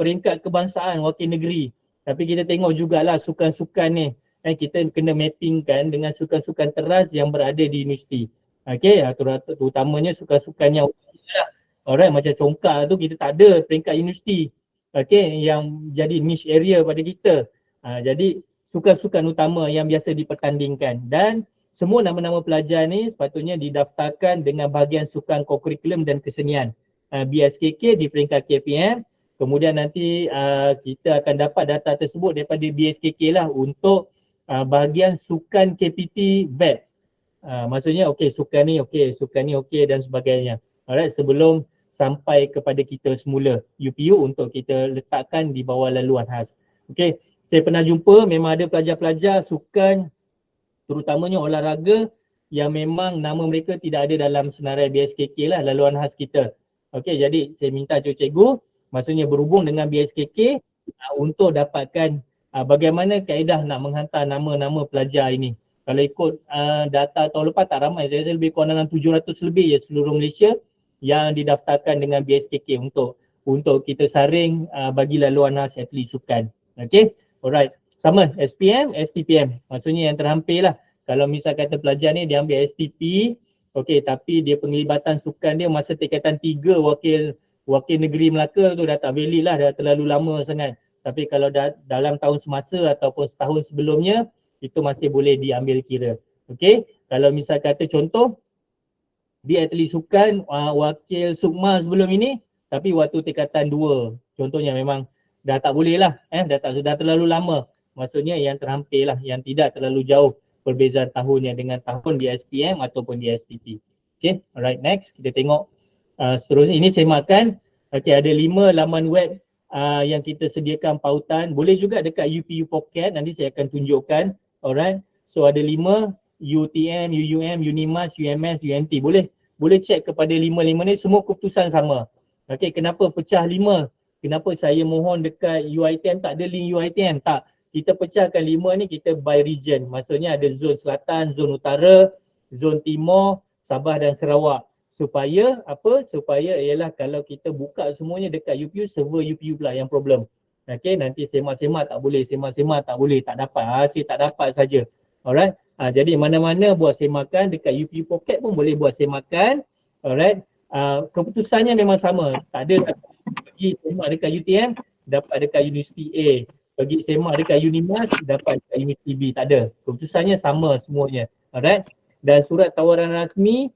peringkat kebangsaan wakil negeri. Tapi kita tengok jugalah sukan-sukan ni. Kita kena mappingkan dengan sukan-sukan teras yang berada di universiti. Okay, terutamanya sukan-sukan yang lah. Alright, macam congkak tu kita tak ada peringkat universiti. Okay, yang jadi niche area pada kita. Jadi sukan-sukan utama yang biasa dipertandingkan. Dan semua nama-nama pelajar ni sepatutnya didaftarkan dengan bahagian sukan kokurikulum dan kesenian. BSKK di peringkat KPM. Kemudian nanti kita akan dapat data tersebut daripada BSKK lah untuk bahagian sukan KPT VET. Maksudnya sukan ni okey dan sebagainya. Alright, sebelum sampai kepada kita semula UPU untuk kita letakkan di bawah laluan khas. Okay, saya pernah jumpa memang ada pelajar-pelajar sukan terutamanya olahraga yang memang nama mereka tidak ada dalam senarai BSKK lah, laluan khas kita. Okay, jadi saya minta cikgu maksudnya berhubung dengan BSKK untuk dapatkan bagaimana kaedah nak menghantar nama-nama pelajar ini. Kalau ikut data tahun lepas tak ramai, saya rasa lebih kurang dalam 700 lebih seluruh Malaysia yang didaftarkan dengan BSKK untuk kita saring bagi laluan khas atlet sukan. Okay, alright. Sama SPM, STPM. Maksudnya yang terhampir lah. Kalau misal kata pelajar ni dia ambil STP, tapi dia penglibatan sukan dia masa tingkatan 3 wakil negeri Melaka tu dah tak valid lah, dah terlalu lama sangat. Tapi kalau dalam tahun semasa ataupun setahun sebelumnya, itu masih boleh diambil kira. Okay, kalau misal kata contoh, dia atlet sukan wakil Sukma sebelum ini, tapi waktu tingkatan 2, contohnya memang dah tak boleh lah, dah terlalu lama. Maksudnya yang terhampir lah, yang tidak terlalu jauh perbezaan tahunnya dengan tahun di SPM ataupun di STP. Okay, alright, next kita tengok seterusnya. Ini semakkan, ada 5 laman web yang kita sediakan pautan. Boleh juga dekat UPU Pocket, nanti saya akan tunjukkan. Alright, so ada 5, UTM, UUM, UNIMAS, UMS, UNT. Boleh check kepada 5 ni, semua keputusan sama. Okay, kenapa pecah 5? Kenapa saya mohon dekat UiTM tak ada link UiTM? Tak, kita pecahkan 5 ni kita by region. Maksudnya ada zon selatan, zon utara, zon timur, Sabah dan Sarawak. Supaya apa? Supaya ialah kalau kita buka semuanya dekat UPU, server UPU pula yang problem. Okay, nanti semak-semak tak boleh, semak-semak tak boleh, tak dapat. Hasil tak dapat saja. Alright. Jadi mana-mana buat semakan, dekat UPU Pocket pun boleh buat semakan. Alright. Keputusannya memang sama. Tak ada pergi semak dekat UTM, dapat dekat Universiti A. Pergi semak dekat Unimas, dapat dekat Universiti B. Tak ada. Keputusannya sama semuanya. Alright. Dan surat tawaran rasmi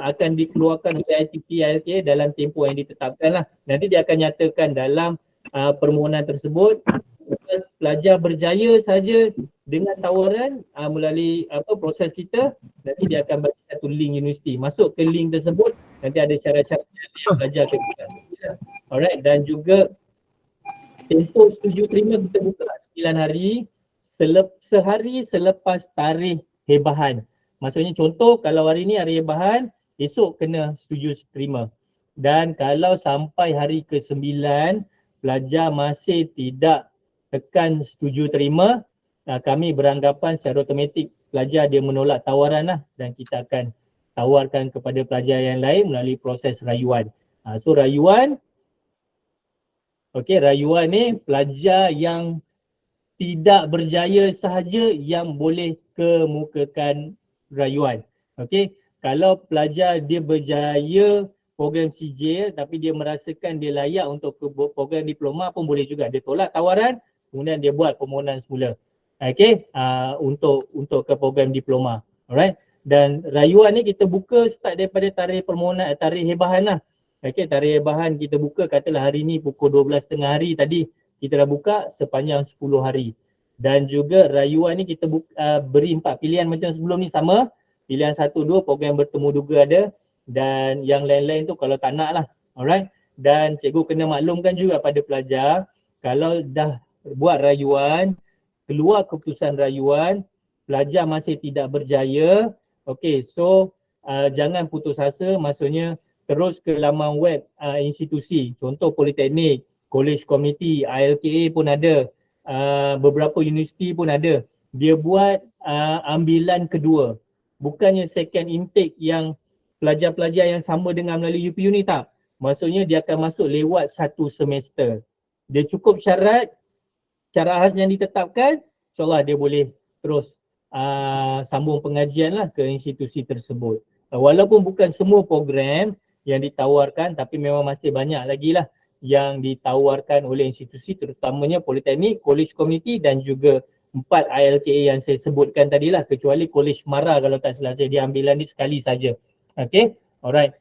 akan dikeluarkan oleh ITP dalam tempoh yang ditetapkan lah. Nanti dia akan nyatakan dalam permohonan tersebut, pelajar berjaya saja dengan tawaran melalui proses kita, nanti dia akan bagi satu link universiti. Masuk ke link tersebut, nanti ada syarat-syarat yang pelajar akan buka. Alright, dan juga tempoh setuju terima kita buka 9 hari sehari selepas tarikh hebahan. Maksudnya contoh kalau hari ni hari hebahan, esok kena setuju terima. Dan kalau sampai hari ke-9 pelajar masih tidak tekan setuju terima, kami beranggapan secara automatik pelajar dia menolak tawaran lah, dan kita akan tawarkan kepada pelajar yang lain melalui proses rayuan. So rayuan, rayuan ni pelajar yang tidak berjaya sahaja yang boleh kemukakan rayuan. Kalau pelajar dia berjaya program CJ tapi dia merasakan dia layak untuk program diploma pun boleh juga. Dia tolak tawaran, kemudian dia buat permohonan semula. Okay, untuk ke program diploma. Alright. Dan rayuan ni kita buka start daripada tarikh permohonan, tarikh hebahan lah. Okay, tarikh hebahan kita buka katalah hari ni pukul 12.30 hari tadi kita dah buka sepanjang 10 hari. Dan juga rayuan ni kita beri 4 pilihan macam sebelum ni sama. Pilihan 1, 2 program bertemu duga ada dan yang lain-lain tu kalau tak nak lah. Alright. Dan cikgu kena maklumkan juga pada pelajar kalau dah buat rayuan, keluar keputusan rayuan, pelajar masih tidak berjaya, okay, so jangan putus asa, maksudnya terus ke laman web institusi, contoh Politeknik, College Committee, ILKA pun ada, beberapa universiti pun ada. Dia buat ambilan kedua, bukannya second intake yang pelajar-pelajar yang sama dengan melalui UPU ni tak. Maksudnya dia akan masuk lewat 1 semester. Dia cukup syarat khas yang ditetapkan, insyaAllah dia boleh terus sambung pengajian lah ke institusi tersebut. Walaupun bukan semua program yang ditawarkan tapi memang masih banyak lagi lah yang ditawarkan oleh institusi terutamanya Politeknik, College Committee dan juga 4 ILKA yang saya sebutkan tadi lah, kecuali College Mara kalau tak salah saya, dia ambilan ni sekali saja. Okay, alright.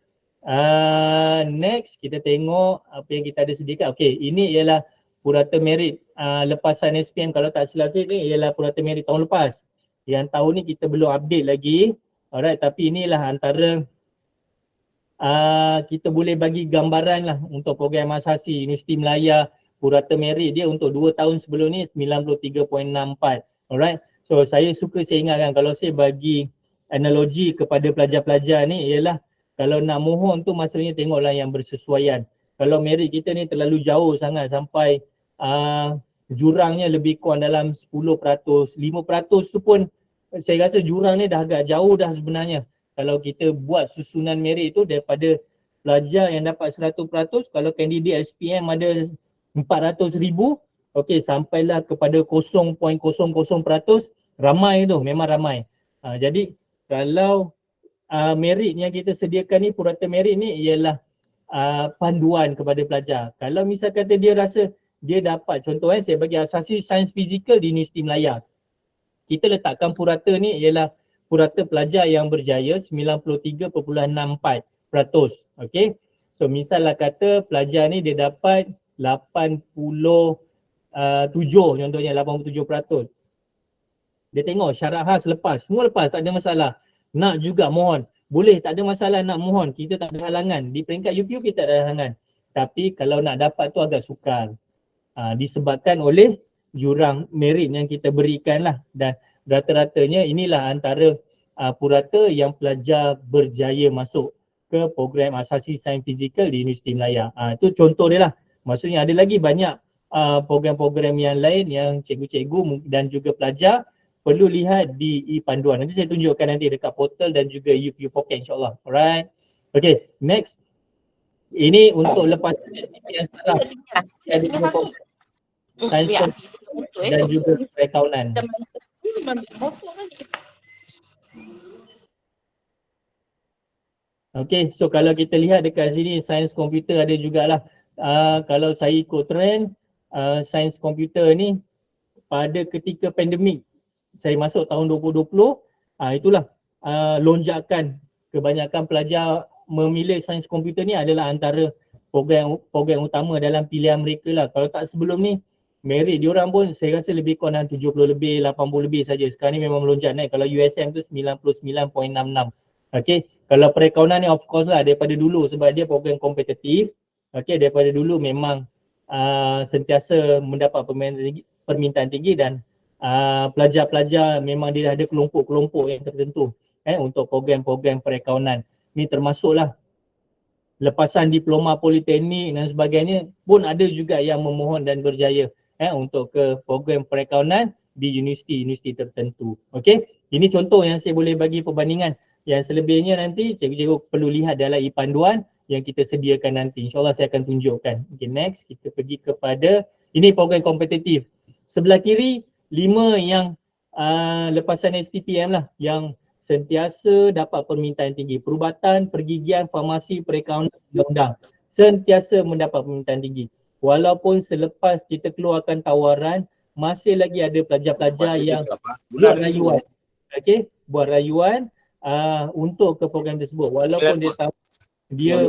Next kita tengok apa yang kita ada sediakan. Okay, ini ialah purata merit lepasan SPM, kalau tak silap saya ni ialah purata merit tahun lepas. Yang tahun ni kita belum update lagi. Alright, tapi inilah antara kita boleh bagi gambaran lah untuk program asasi Universiti Melaya. Purata merit dia untuk 2 tahun sebelum ni 93.64. Alright, so saya ingatkan kalau saya bagi analogi kepada pelajar-pelajar ni ialah kalau nak mohon tu maksudnya tengoklah yang bersesuaian. Kalau merit kita ni terlalu jauh sangat sampai jurangnya lebih kurang dalam 10%, 5% tu pun saya rasa jurang ni dah agak jauh dah sebenarnya. Kalau kita buat susunan merit tu daripada pelajar yang dapat 100%, kalau kandidat SPM ada 400,000, okey sampailah kepada 0.00%, ramai tu, memang ramai. Jadi kalau merit yang kita sediakan ni, purata merit ni ialah panduan kepada pelajar. Kalau misal kata dia rasa dia dapat, contoh saya bagi asasi sains fizikal di Universiti Melaya. Kita letakkan purata ni ialah purata pelajar yang berjaya 93.64%. Okey. So misalnya kata pelajar ni dia dapat 87 contohnya 87%. Dia tengok syarat khas lepas, semua lepas tak ada masalah. Nak juga mohon, boleh tak ada masalah nak mohon, kita tak ada halangan. Di peringkat UPU kita tak ada halangan. Tapi kalau nak dapat tu agak sukar. Disebabkan oleh jurang merit yang kita berikan lah. Dan rata-ratanya inilah antara purata yang pelajar berjaya masuk ke program asasi sains fizikal di Universiti Melaya. Itu contoh dia lah. Maksudnya ada lagi banyak program-program yang lain yang cikgu-cikgu dan juga pelajar perlu lihat di e-panduan. Nanti saya tunjukkan nanti dekat portal dan juga UPU Pocket insyaAllah. Alright. Okay, next. Ini untuk lepasan STP yang salah. Ada sains dan juga perakaunan. Okay, so kalau kita lihat dekat sini sains komputer ada jugalah. Kalau saya ikut trend, sains komputer ni pada ketika pandemik, saya masuk tahun 2020, itulah lonjakan kebanyakan pelajar memilih sains komputer ni adalah antara program utama dalam pilihan mereka lah. Kalau tak sebelum ni, merit diorang pun saya rasa lebih kurang 70 lebih, 80 lebih saja. Sekarang ni memang melonjak naik. Kalau USM tu 99.66. Okay, kalau perakaunan ni of course lah daripada dulu sebab dia program kompetitif. Okay, daripada dulu memang sentiasa mendapat permintaan tinggi dan pelajar-pelajar memang dia ada kelompok-kelompok yang tertentu untuk program-program perakaunan. Ni termasuklah lepasan diploma politeknik dan sebagainya pun ada juga yang memohon dan berjaya untuk ke program perakaunan di universiti-universiti tertentu. Okey, ini contoh yang saya boleh bagi perbandingan. Yang selebihnya nanti cikgu-cikgu perlu lihat dalam e-panduan yang kita sediakan nanti. InsyaAllah saya akan tunjukkan. Okay, next kita pergi kepada ini program kompetitif. Sebelah kiri 5 yang lepasan STPM lah yang sentiasa dapat permintaan tinggi. Perubatan, pergigian, farmasi, perakaunan, undang-undang sentiasa mendapat permintaan tinggi. Walaupun selepas kita keluarkan tawaran masih lagi ada pelajar-pelajar yang buat rayuan. Okey, buat rayuan untuk ke program tersebut walaupun dia tahu dia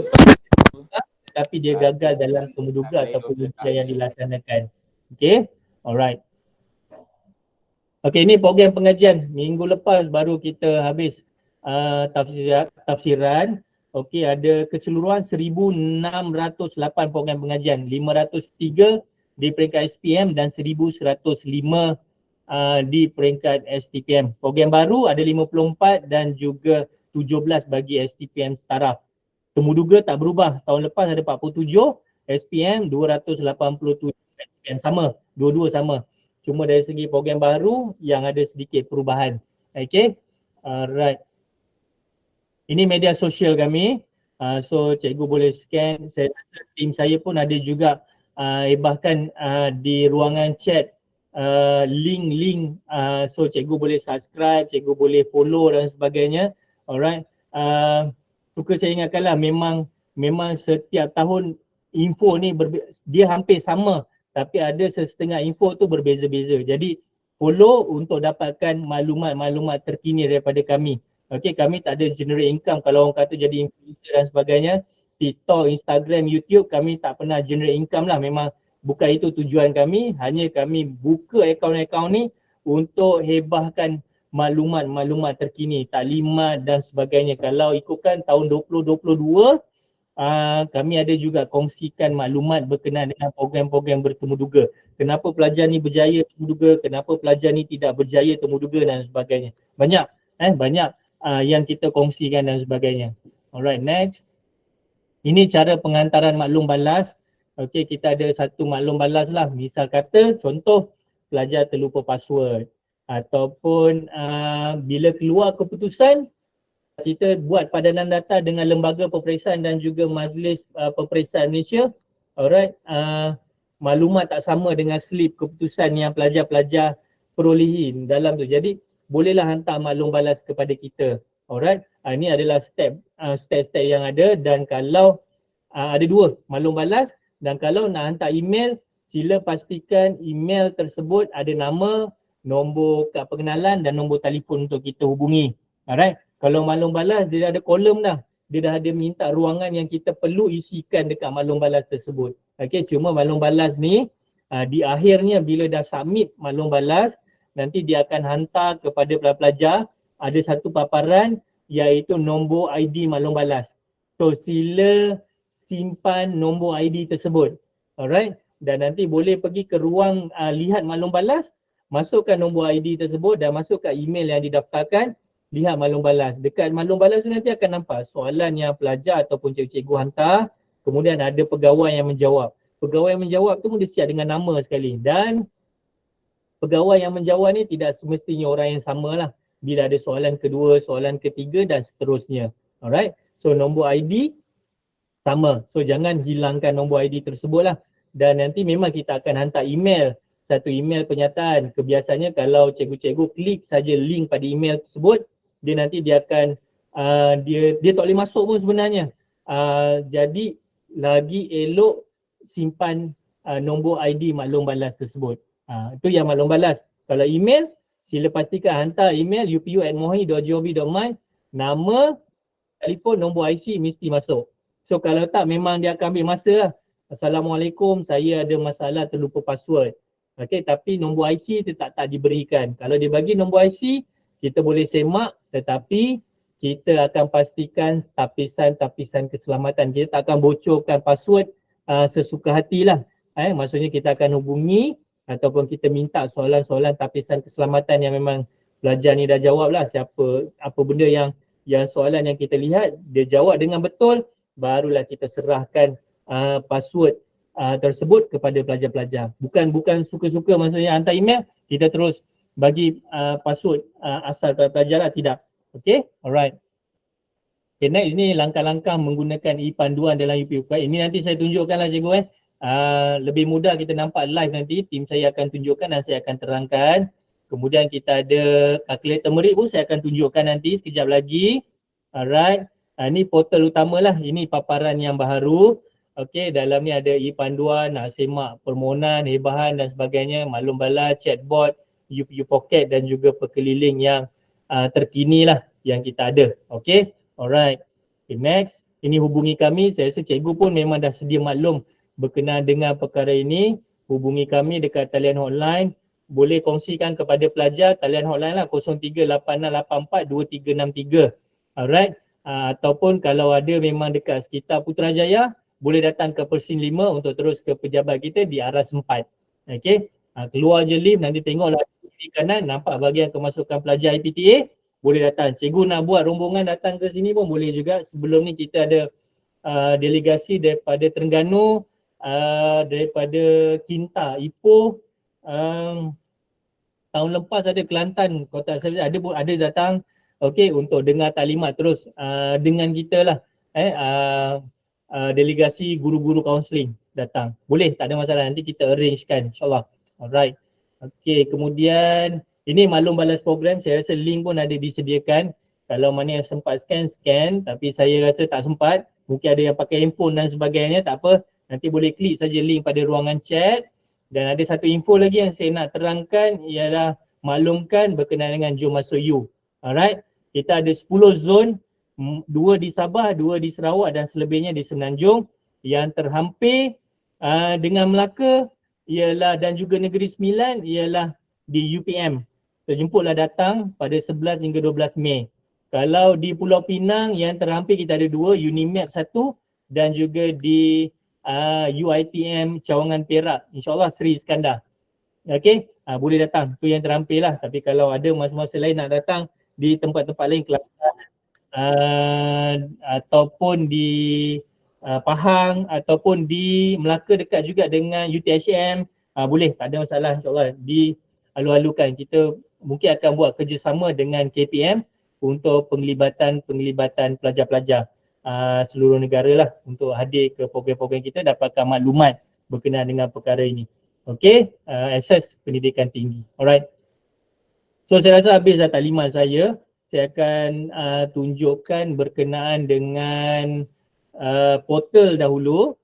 tapi dia gagal dalam temuduga ataupun ujian yang dilaksanakan. Okey, alright. Okey, ini program pengajian. Minggu lepas baru kita habis tafsiran. Okey, ada keseluruhan 1,608 program pengajian. 503 di peringkat SPM dan 1,105 di peringkat STPM. Program baru ada 54 dan juga 17 bagi STPM setara. Temuduga tak berubah. Tahun lepas ada 47, SPM 287, SPM sama, dua-dua sama. Cuma dari segi program baru yang ada sedikit perubahan. Okay, alright. Ini media sosial kami. So cikgu boleh scan. Tim saya pun ada juga bahkan di ruangan chat link-link. So cikgu boleh subscribe, cikgu boleh follow dan sebagainya. Alright. Suka saya ingatkanlah memang setiap tahun info ni dia hampir sama tapi ada setengah info tu berbeza-beza. Jadi follow untuk dapatkan maklumat-maklumat terkini daripada kami. Okey, kami tak ada generate income kalau orang kata jadi influencer dan sebagainya. TikTok, Instagram, YouTube kami tak pernah generate income lah. Memang bukan itu tujuan kami. Hanya kami buka akaun-akaun ni untuk hebahkan maklumat-maklumat terkini, taklimat dan sebagainya. Kalau ikutkan tahun 2022, kami ada juga kongsikan maklumat berkenaan dengan program-program bertemuduga. Kenapa pelajar ni berjaya temuduga, kenapa pelajar ni tidak berjaya temuduga dan sebagainya. Banyak yang kita kongsikan dan sebagainya. Alright, next. Ini cara penghantaran maklum balas. Okey, kita ada satu maklum balas lah. Misal kata, contoh pelajar terlupa password. Ataupun bila keluar keputusan, kita buat padanan data dengan Lembaga Peperiksaan dan juga Majlis Peperiksaan Malaysia. Alright, maklumat tak sama dengan slip keputusan yang pelajar-pelajar perolehin dalam tu. Jadi bolehlah hantar maklum balas kepada kita. Alright, ini adalah step-step yang ada dan kalau ada dua, maklum balas dan kalau nak hantar email, sila pastikan email tersebut ada nama, nombor kad pengenalan dan nombor telefon untuk kita hubungi. Alright. Kalau maklum balas dia dah ada kolom dah. Dia dah ada minta ruangan yang kita perlu isikan dekat maklum balas tersebut. Okey, cuma maklum balas ni di akhirnya bila dah submit maklum balas, nanti dia akan hantar kepada pelajar ada satu paparan iaitu nombor ID maklum balas. So sila simpan nombor ID tersebut. Alright. Dan nanti boleh pergi ke ruang lihat maklum balas, masukkan nombor ID tersebut dan masukkan email yang didaftarkan, lihat maklum balas. Dekat maklum balas tu nanti akan nampak soalan yang pelajar ataupun cikgu hantar, kemudian ada pegawai yang menjawab. Pegawai yang menjawab tu pun dia siap dengan nama sekali dan pegawai yang menjawab ni tidak semestinya orang yang sama lah. Bila ada soalan kedua, soalan ketiga dan seterusnya. Alright. So nombor ID sama. So jangan hilangkan nombor ID tersebut lah. Dan nanti memang kita akan hantar email. Satu email pernyataan. Kebiasaannya kalau cikgu-cikgu klik saja link pada email tersebut, dia akan dia tak boleh masuk pun sebenarnya. Jadi lagi elok simpan nombor ID maklum balas tersebut. Itu yang maklum balas. Kalau email, sila pastikan hantar email upu@mohi.gov.my, nama, telefon, nombor IC mesti masuk. So kalau tak memang dia akan ambil masa lah. Assalamualaikum, saya ada masalah terlupa password. Okey, tapi nombor IC tak diberikan. Kalau dia bagi nombor IC, kita boleh semak tetapi kita akan pastikan tapisan-tapisan keselamatan. Kita tak akan bocorkan password sesuka hatilah. Maksudnya kita akan hubungi ataupun kita minta soalan-soalan tapisan keselamatan yang memang pelajar ni dah jawab lah. Apa benda yang soalan yang kita lihat, dia jawab dengan betul, barulah kita serahkan password tersebut kepada pelajar-pelajar. Bukan suka-suka maksudnya hantar email, kita terus bagi password asal pelajar lah, tidak. Okay, alright. Okay, next ni langkah-langkah menggunakan e-panduan dalam UPU. Ini nanti saya tunjukkan lah cikgu lebih mudah kita nampak live nanti, tim saya akan tunjukkan dan saya akan terangkan. Kemudian kita ada kalkulator merit pun saya akan tunjukkan nanti sekejap lagi. Alright. Ini portal utama lah, ini paparan yang baru. Okey, dalam ni ada e-panduan, nak semak permohonan, hebahan dan sebagainya, maklum bala, chatbot, UPU Pocket dan juga perkeliling yang terkini lah yang kita ada. Okey, alright. Okay, next, ini hubungi kami. Saya rasa cikgu pun memang dah sedia maklum berkenaan dengan perkara ini. Hubungi kami dekat talian hotline. Boleh kongsikan kepada pelajar talian hotline lah 0386842363. Alright. Ataupun kalau ada memang dekat sekitar Putrajaya, boleh datang ke Persin 5 untuk terus ke pejabat kita di Aras 4. Okey. Keluar je lift, nanti tengoklah kiri kanan nampak bahagian kemasukan pelajar IPTA, boleh datang. Cikgu nak buat rombongan datang ke sini pun boleh juga. Sebelum ni kita ada delegasi daripada Terengganu, daripada Kinta, Ipoh, tahun lepas ada Kelantan, Kota Servis ada datang, okey, untuk dengar taklimat terus dengan kita lah. Delegasi guru-guru kaunseling datang. Boleh, tak ada masalah, nanti kita arrangekan insyaAllah. Alright. Okey, kemudian ini maklum balas program, saya rasa link pun ada disediakan. Kalau mana yang sempat scan, tapi saya rasa tak sempat, mungkin ada yang pakai handphone dan sebagainya, tak apa. Nanti boleh klik saja link pada ruangan chat. Dan ada satu info lagi yang saya nak terangkan, ialah maklumkan berkenaan dengan Jom Masuk You. Alright, kita ada 10 zon, 2 di Sabah, 2 di Sarawak dan selebihnya di Semenanjung. Yang terhampir dengan Melaka ialah dan juga Negeri Sembilan ialah di UPM. Terjemputlah datang pada 11 hingga 12 Mei. Kalau di Pulau Pinang yang terhampir kita ada 2, Unimap 1 dan juga di UITM Cawangan Perak. InsyaAllah Sri Iskandar. Okey, boleh datang. Tu yang terhampir lah. Tapi kalau ada masa-masa lain nak datang di tempat-tempat lain, Kelantan ataupun di Pahang ataupun di Melaka dekat juga dengan UTHM, boleh, tak ada masalah insyaAllah. Dialu-alukan. Kita mungkin akan buat kerjasama dengan KPM untuk penglibatan pelajar-pelajar seluruh negara lah untuk hadir ke program-program kita, dapatkan maklumat berkenaan dengan perkara ini. Okey, akses pendidikan tinggi. Alright. So saya rasa habis dah taklimat saya. Saya akan tunjukkan berkenaan dengan portal dahulu.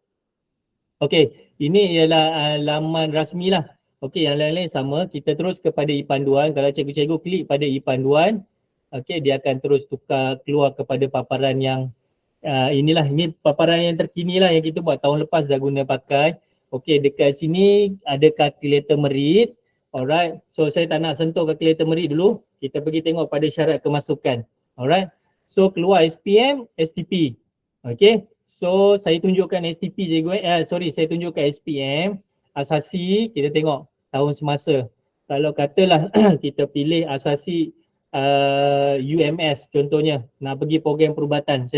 Okey, ini ialah laman rasmi lah. Okey, yang lain-lain sama. Kita terus kepada e-panduan. Kalau cikgu-cikgu klik pada e-panduan, okey, dia akan terus keluar kepada paparan yang ini paparan yang terkini lah yang kita buat tahun lepas dah guna pakai. Okey, dekat sini ada kalkulator merit. Alright, so saya tak nak sentuh kalkulator merit dulu. Kita pergi tengok pada syarat kemasukan. Alright, so keluar SPM, STP. Okey, so saya tunjukkan STP cikgu, saya tunjukkan SPM, asasi, kita tengok tahun semasa. Kalau katalah kita pilih asasi UMS contohnya, nak pergi program perubatan.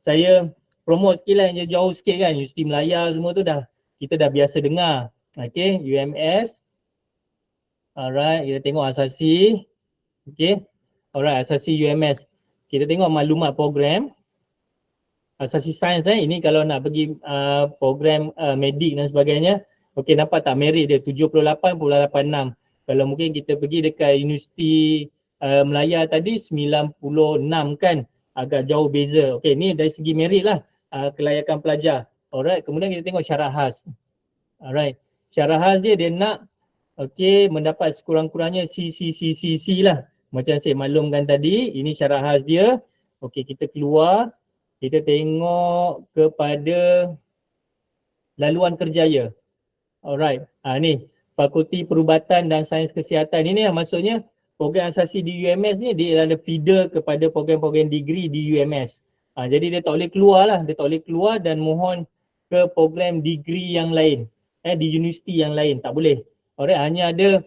Saya promote sikit lah yang jauh sikit kan, Universiti Melaya semua tu kita dah biasa dengar. Okey, UMS. Alright, kita tengok asasi. Okey. Alright, asasi UMS. Kita tengok maklumat program. Asasi sains ini kalau nak pergi program medik dan sebagainya. Okey, nampak tak merit dia 78.86. Kalau mungkin kita pergi dekat Universiti Melaya tadi 96 kan. Agak jauh beza. Okey, ni dari segi merit lah kelayakan pelajar. Alright, kemudian kita tengok syarat khas. Alright, syarat khas dia nak mendapat sekurang-kurangnya C lah. Macam saya maklumkan tadi, ini syarat khas dia. Okey, kita keluar, kita tengok kepada laluan kerjaya. Alright, ni Fakulti Perubatan dan Sains Kesihatan ini maksudnya program asasi di UMS ni dia ada feeder kepada program-program degree di UMS. Jadi dia tak boleh keluar lah, dia tak boleh keluar dan mohon ke program degree yang lain, di universiti yang lain, tak boleh. Alright, hanya ada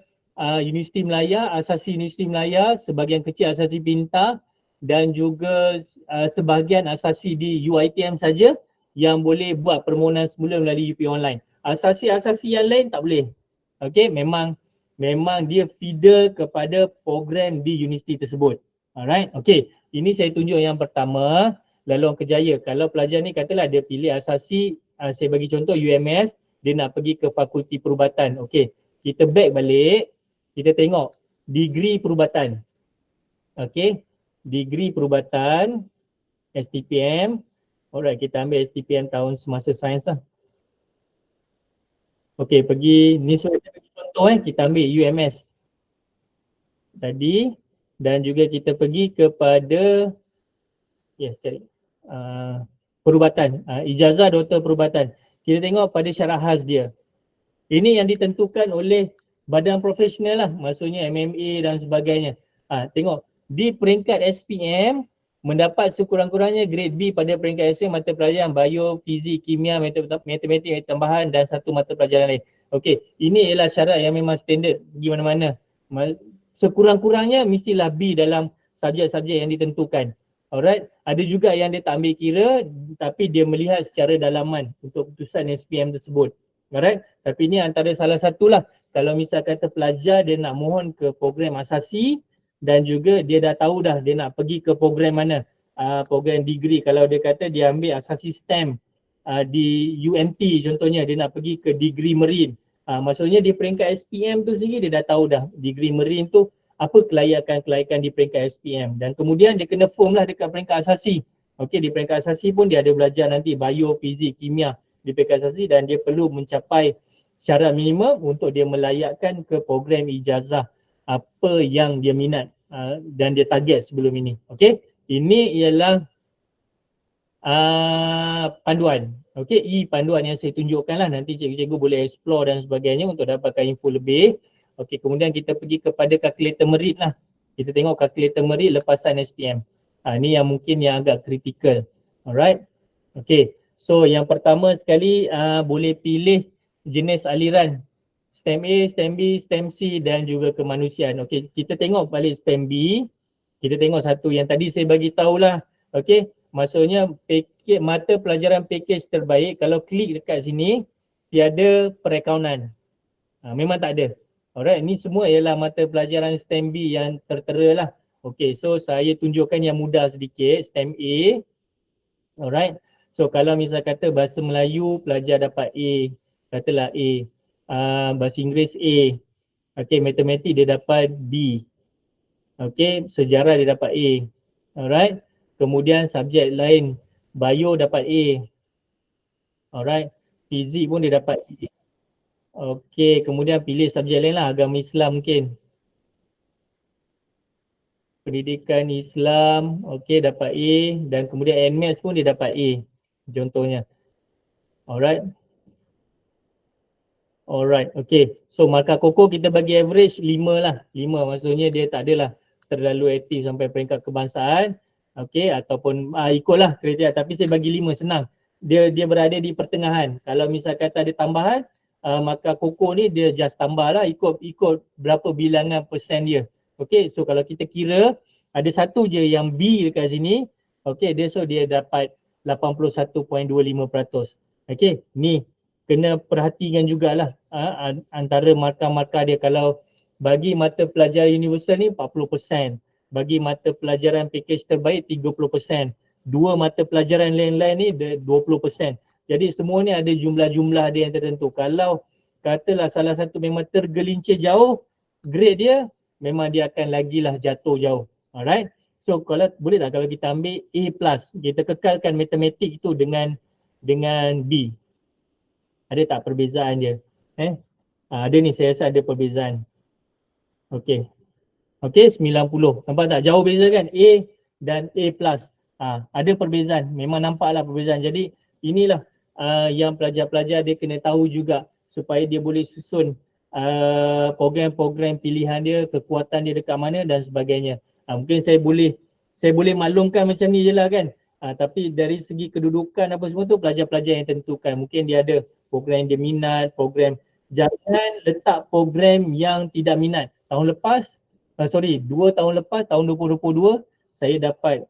Universiti Melaya, asasi Universiti Melaya, sebahagian kecil asasi Pintar dan juga sebahagian asasi di UITM saja yang boleh buat permohonan semula melalui UP Online. Asasi-asasi yang lain tak boleh. Okey, memang dia feeder kepada program di universiti tersebut. Alright, okey. Ini saya tunjuk yang pertama, laluan kerjaya. Kalau pelajar ni katalah dia pilih asasi, saya bagi contoh UMS, dia nak pergi ke Fakulti Perubatan. Okey, kita back balik, kita tengok degree perubatan. Okey, degree perubatan, STPM. Alright, kita ambil STPM tahun semasa sains lah. Okey, pergi ni contoh kita ambil UMS tadi dan juga kita pergi kepada cari perubatan, ijazah doktor perubatan. Kita tengok pada syarat khas dia. Ini yang ditentukan oleh badan profesional lah, maksudnya MMA dan sebagainya. Tengok di peringkat SPM mendapat sekurang-kurangnya grade B pada peringkat SPM mata pelajaran bio, fizik, kimia, matematik tambahan dan satu mata pelajaran lain. Okey, ini ialah syarat yang memang standard pergi mana-mana. Sekurang-kurangnya mestilah B dalam subjek-subjek yang ditentukan. Alright, ada juga yang dia tak ambil kira tapi dia melihat secara dalaman untuk keputusan SPM tersebut. Alright, tapi ini antara salah satulah kalau misal kata pelajar dia nak mohon ke program asasi dan juga dia dah tahu dah dia nak pergi ke program mana, program degree. Kalau dia kata dia ambil asasi STEM di UNT contohnya, dia nak pergi ke degree marine. Maksudnya di peringkat SPM tu sendiri dia dah tahu dah degree marine tu apa kelayakan di peringkat SPM dan kemudian dia kena form lah dekat peringkat asasi. Okey, di peringkat asasi pun dia ada belajar nanti bio, fizik, kimia di peringkat asasi dan dia perlu mencapai syarat minimum untuk dia melayakkan ke program ijazah apa yang dia minat dan dia target sebelum ini. Okey, ini ialah panduan. Okey, panduan yang saya tunjukkan lah, nanti cikgu-cikgu boleh explore dan sebagainya untuk dapatkan info lebih. Okey, kemudian kita pergi kepada calculator merit lah. Kita tengok calculator merit lepasan SPM. Ni yang mungkin yang agak kritikal. Alright. Okey, so yang pertama sekali boleh pilih jenis aliran STEM A, STEM B, STEM C dan juga kemanusiaan. Okey, kita tengok balik STEM B. Kita tengok satu yang tadi saya bagi tahulah. Okey, maksudnya mata pelajaran package terbaik, kalau klik dekat sini tiada perakaunan. Memang tak ada. Alright, ni semua ialah mata pelajaran STEM B yang tertera lah. Okey, so saya tunjukkan yang mudah sedikit, STEM A. Alright, so kalau misal kata bahasa Melayu pelajar dapat A, katalah A. Bahasa Inggeris A. Okey, matematik dia dapat B. Okey, sejarah dia dapat A. Alright, kemudian subjek lain, bio dapat A. Alright, fizik pun dia dapat A. Okey, kemudian pilih subjek lain lah, agama Islam mungkin. Pendidikan Islam, okey dapat A dan kemudian NMATS pun dia dapat A contohnya. Alright. Alright, okey. So markah Koko kita bagi average 5 lah. 5 maksudnya dia tak adalah terlalu aktif sampai peringkat kebangsaan. Okey, ataupun ikutlah kriteria, tapi saya bagi 5 senang. Dia berada di pertengahan. Kalau misal kata ada tambahan, maka Koko ni dia just tambah lah ikut berapa bilangan persen dia. Okey, so kalau kita kira ada satu je yang B dekat sini, okey, dia dapat 81.25%. Okey, ni kena perhatikan jugalah antara markah-markah dia. Kalau bagi mata pelajaran universal ni 40%, bagi mata pelajaran package terbaik 30%, dua mata pelajaran lain-lain ni 20%. Jadi semua ni ada jumlah-jumlah dia yang tertentu. Kalau katalah salah satu memang tergelincir jauh, grade dia memang dia akan lagilah jatuh jauh. Alright. So kalau boleh tak kalau kita ambil A+, kita kekalkan matematik itu dengan B. Ada tak perbezaan dia? Ada ni, saya rasa ada perbezaan. Okey. Okey, 90. Nampak tak? Jauh beza kan? A dan A+. Ada perbezaan. Memang nampaklah perbezaan. Jadi inilah yang pelajar-pelajar dia kena tahu juga supaya dia boleh susun program-program pilihan dia, kekuatan dia dekat mana dan sebagainya. Mungkin saya boleh maklumkan macam ni je lah kan. Tapi dari segi kedudukan apa semua tu pelajar-pelajar yang tentukan. Mungkin dia ada program yang dia minat, program. Jangan letak program yang tidak minat. Tahun lepas, 2 tahun lepas, tahun 2022, saya dapat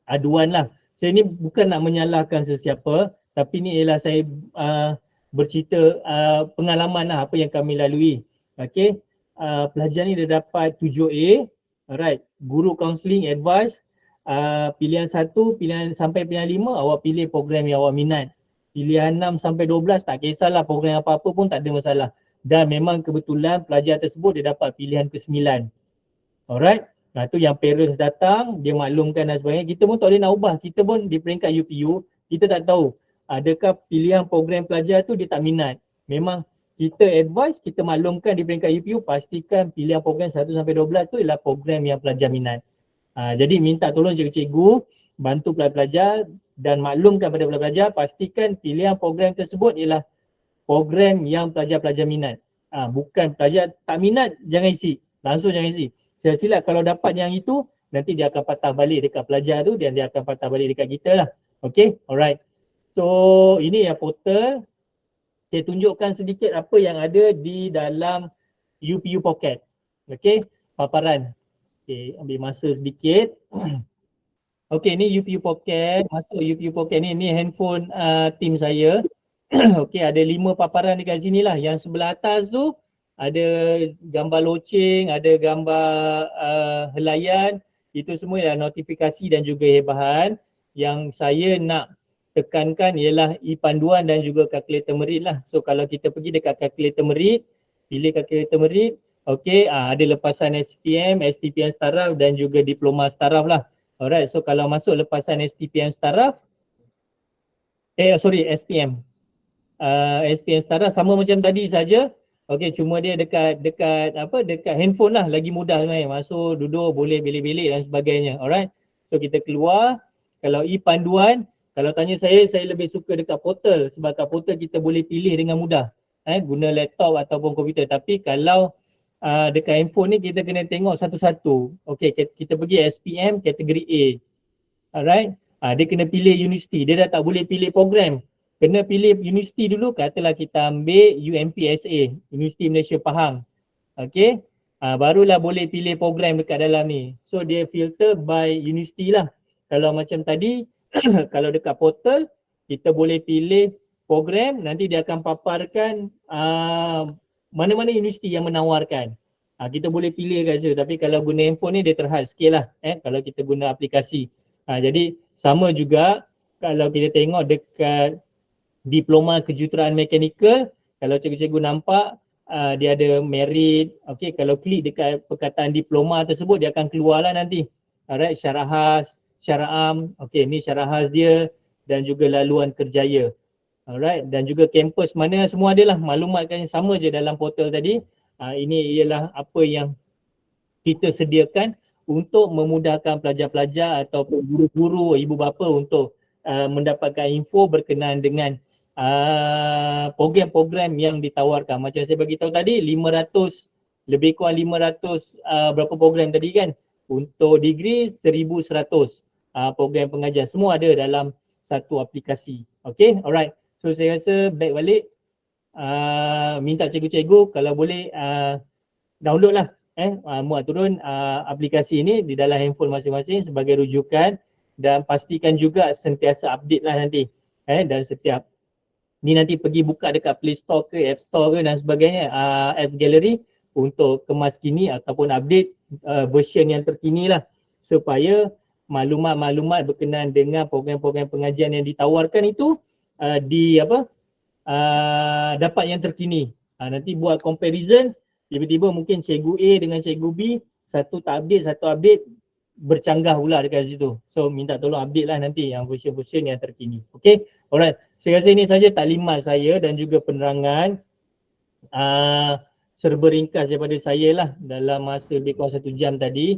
aduan lah. Saya ni bukan nak menyalahkan sesiapa, tapi ni ialah saya bercerita pengalaman lah apa yang kami lalui. Okay, pelajar ni dia dapat 7A, alright, guru counselling advice, pilihan 1, pilihan sampai pilihan 5 awak pilih program yang awak minat. Pilihan 6 sampai 12 tak kisahlah program apa-apa pun tak ada masalah. Dan memang kebetulan pelajar tersebut dia dapat pilihan ke-9. Alright, tu yang parents datang, dia maklumkan dan sebagainya. Kita pun tak boleh nak ubah, kita pun di peringkat UPU, kita tak tahu adakah pilihan program pelajar tu dia tak minat. Memang kita advise, kita maklumkan di peringkat UPU, pastikan pilihan program 1 sampai 12 tu ialah program yang pelajar minat. Jadi minta tolong cikgu-cikgu bantu pelajar-pelajar dan maklumkan pada pelajar, pastikan pilihan program tersebut ialah program yang pelajar-pelajar minat. Bukan pelajar tak minat, jangan isi. Langsung jangan isi. Silap kalau dapat yang itu, nanti dia akan patah balik dekat pelajar tu dan dia akan patah balik dekat kita lah. Okay, alright. So ini yang portal. Saya tunjukkan sedikit apa yang ada di dalam UPU Pocket. Okay, paparan. Okay, ambil masa sedikit. Okay, ni UPU Pocket. Masuk UPU Pocket ni handphone team saya. Okay, ada 5 paparan dekat sini lah. Yang sebelah atas tu ada gambar loceng, ada gambar helaian. Itu semua ialah notifikasi dan juga hebahan. Yang saya nak tekankan ialah e-panduan dan juga kalkulator merit lah. So kalau kita pergi dekat kalkulator merit, pilih kalkulator merit, okay, ada lepasan SPM, STPM Staraf dan juga diploma Staraf lah. Alright, so kalau masuk lepasan STPM Staraf, SPM. SPM Staraf sama macam tadi saja. Okay, cuma dia dekat handphone lah, lagi mudah sebenarnya. Masuk, duduk, boleh belik-belik dan sebagainya. Alright, so kita keluar. Kalau e-panduan, kalau tanya saya lebih suka dekat portal sebab kat portal kita boleh pilih dengan mudah guna laptop ataupun komputer. Tapi kalau dekat handphone ni kita kena tengok satu-satu. Okey, kita pergi SPM kategori A. Alright. Dia kena pilih universiti. Dia dah tak boleh pilih program. Kena pilih universiti dulu. Katalah kita ambil UMPSA, Universiti Malaysia Pahang. Okey. Barulah boleh pilih program dekat dalam ni. So dia filter by universiti lah. Kalau macam tadi kalau dekat portal, kita boleh pilih program, nanti dia akan paparkan mana-mana universiti yang menawarkan. Kita boleh pilih kat situ, tapi kalau guna handphone ni dia terhad sikit lah kalau kita guna aplikasi. Jadi sama juga kalau kita tengok dekat diploma kejuruteraan mekanikal, kalau cikgu-cikgu nampak dia ada merit, okay, kalau klik dekat perkataan diploma tersebut dia akan keluar lah nanti. Alright, syarah khas, syarah am, okey ni syarah khas dia dan juga laluan kerjaya. Alright, dan juga kampus mana semua ada lah, maklumat kan sama je dalam portal tadi. Ini ialah apa yang kita sediakan untuk memudahkan pelajar-pelajar ataupun guru-guru, ibu bapa untuk mendapatkan info berkenaan dengan program-program yang ditawarkan. Macam saya bagi tahu tadi 500, lebih kurang 500 berapa program tadi kan. Untuk degree 1100 program pengajian, semua ada dalam satu aplikasi. Okay, alright. So saya rasa back balik, minta cikgu-cikgu kalau boleh download lah, muat turun aplikasi ini di dalam handphone masing-masing sebagai rujukan dan pastikan juga sentiasa update lah nanti. Dan setiap ni nanti pergi buka dekat Play Store ke App Store ke dan sebagainya, App Gallery untuk kemas kini ataupun update version yang terkini lah supaya maklumat-maklumat berkenaan dengan program-program pengajian yang ditawarkan itu dapat yang terkini. Nanti buat comparison, tiba-tiba mungkin cikgu A dengan cikgu B, satu tak update, satu update, bercanggah pula dekat situ. So minta tolong update lah nanti yang version-version yang terkini. Okay, alright. Saya rasa ini saja taklimat saya dan juga penerangan serba ringkas daripada saya lah dalam masa lebih kurang 1 jam tadi.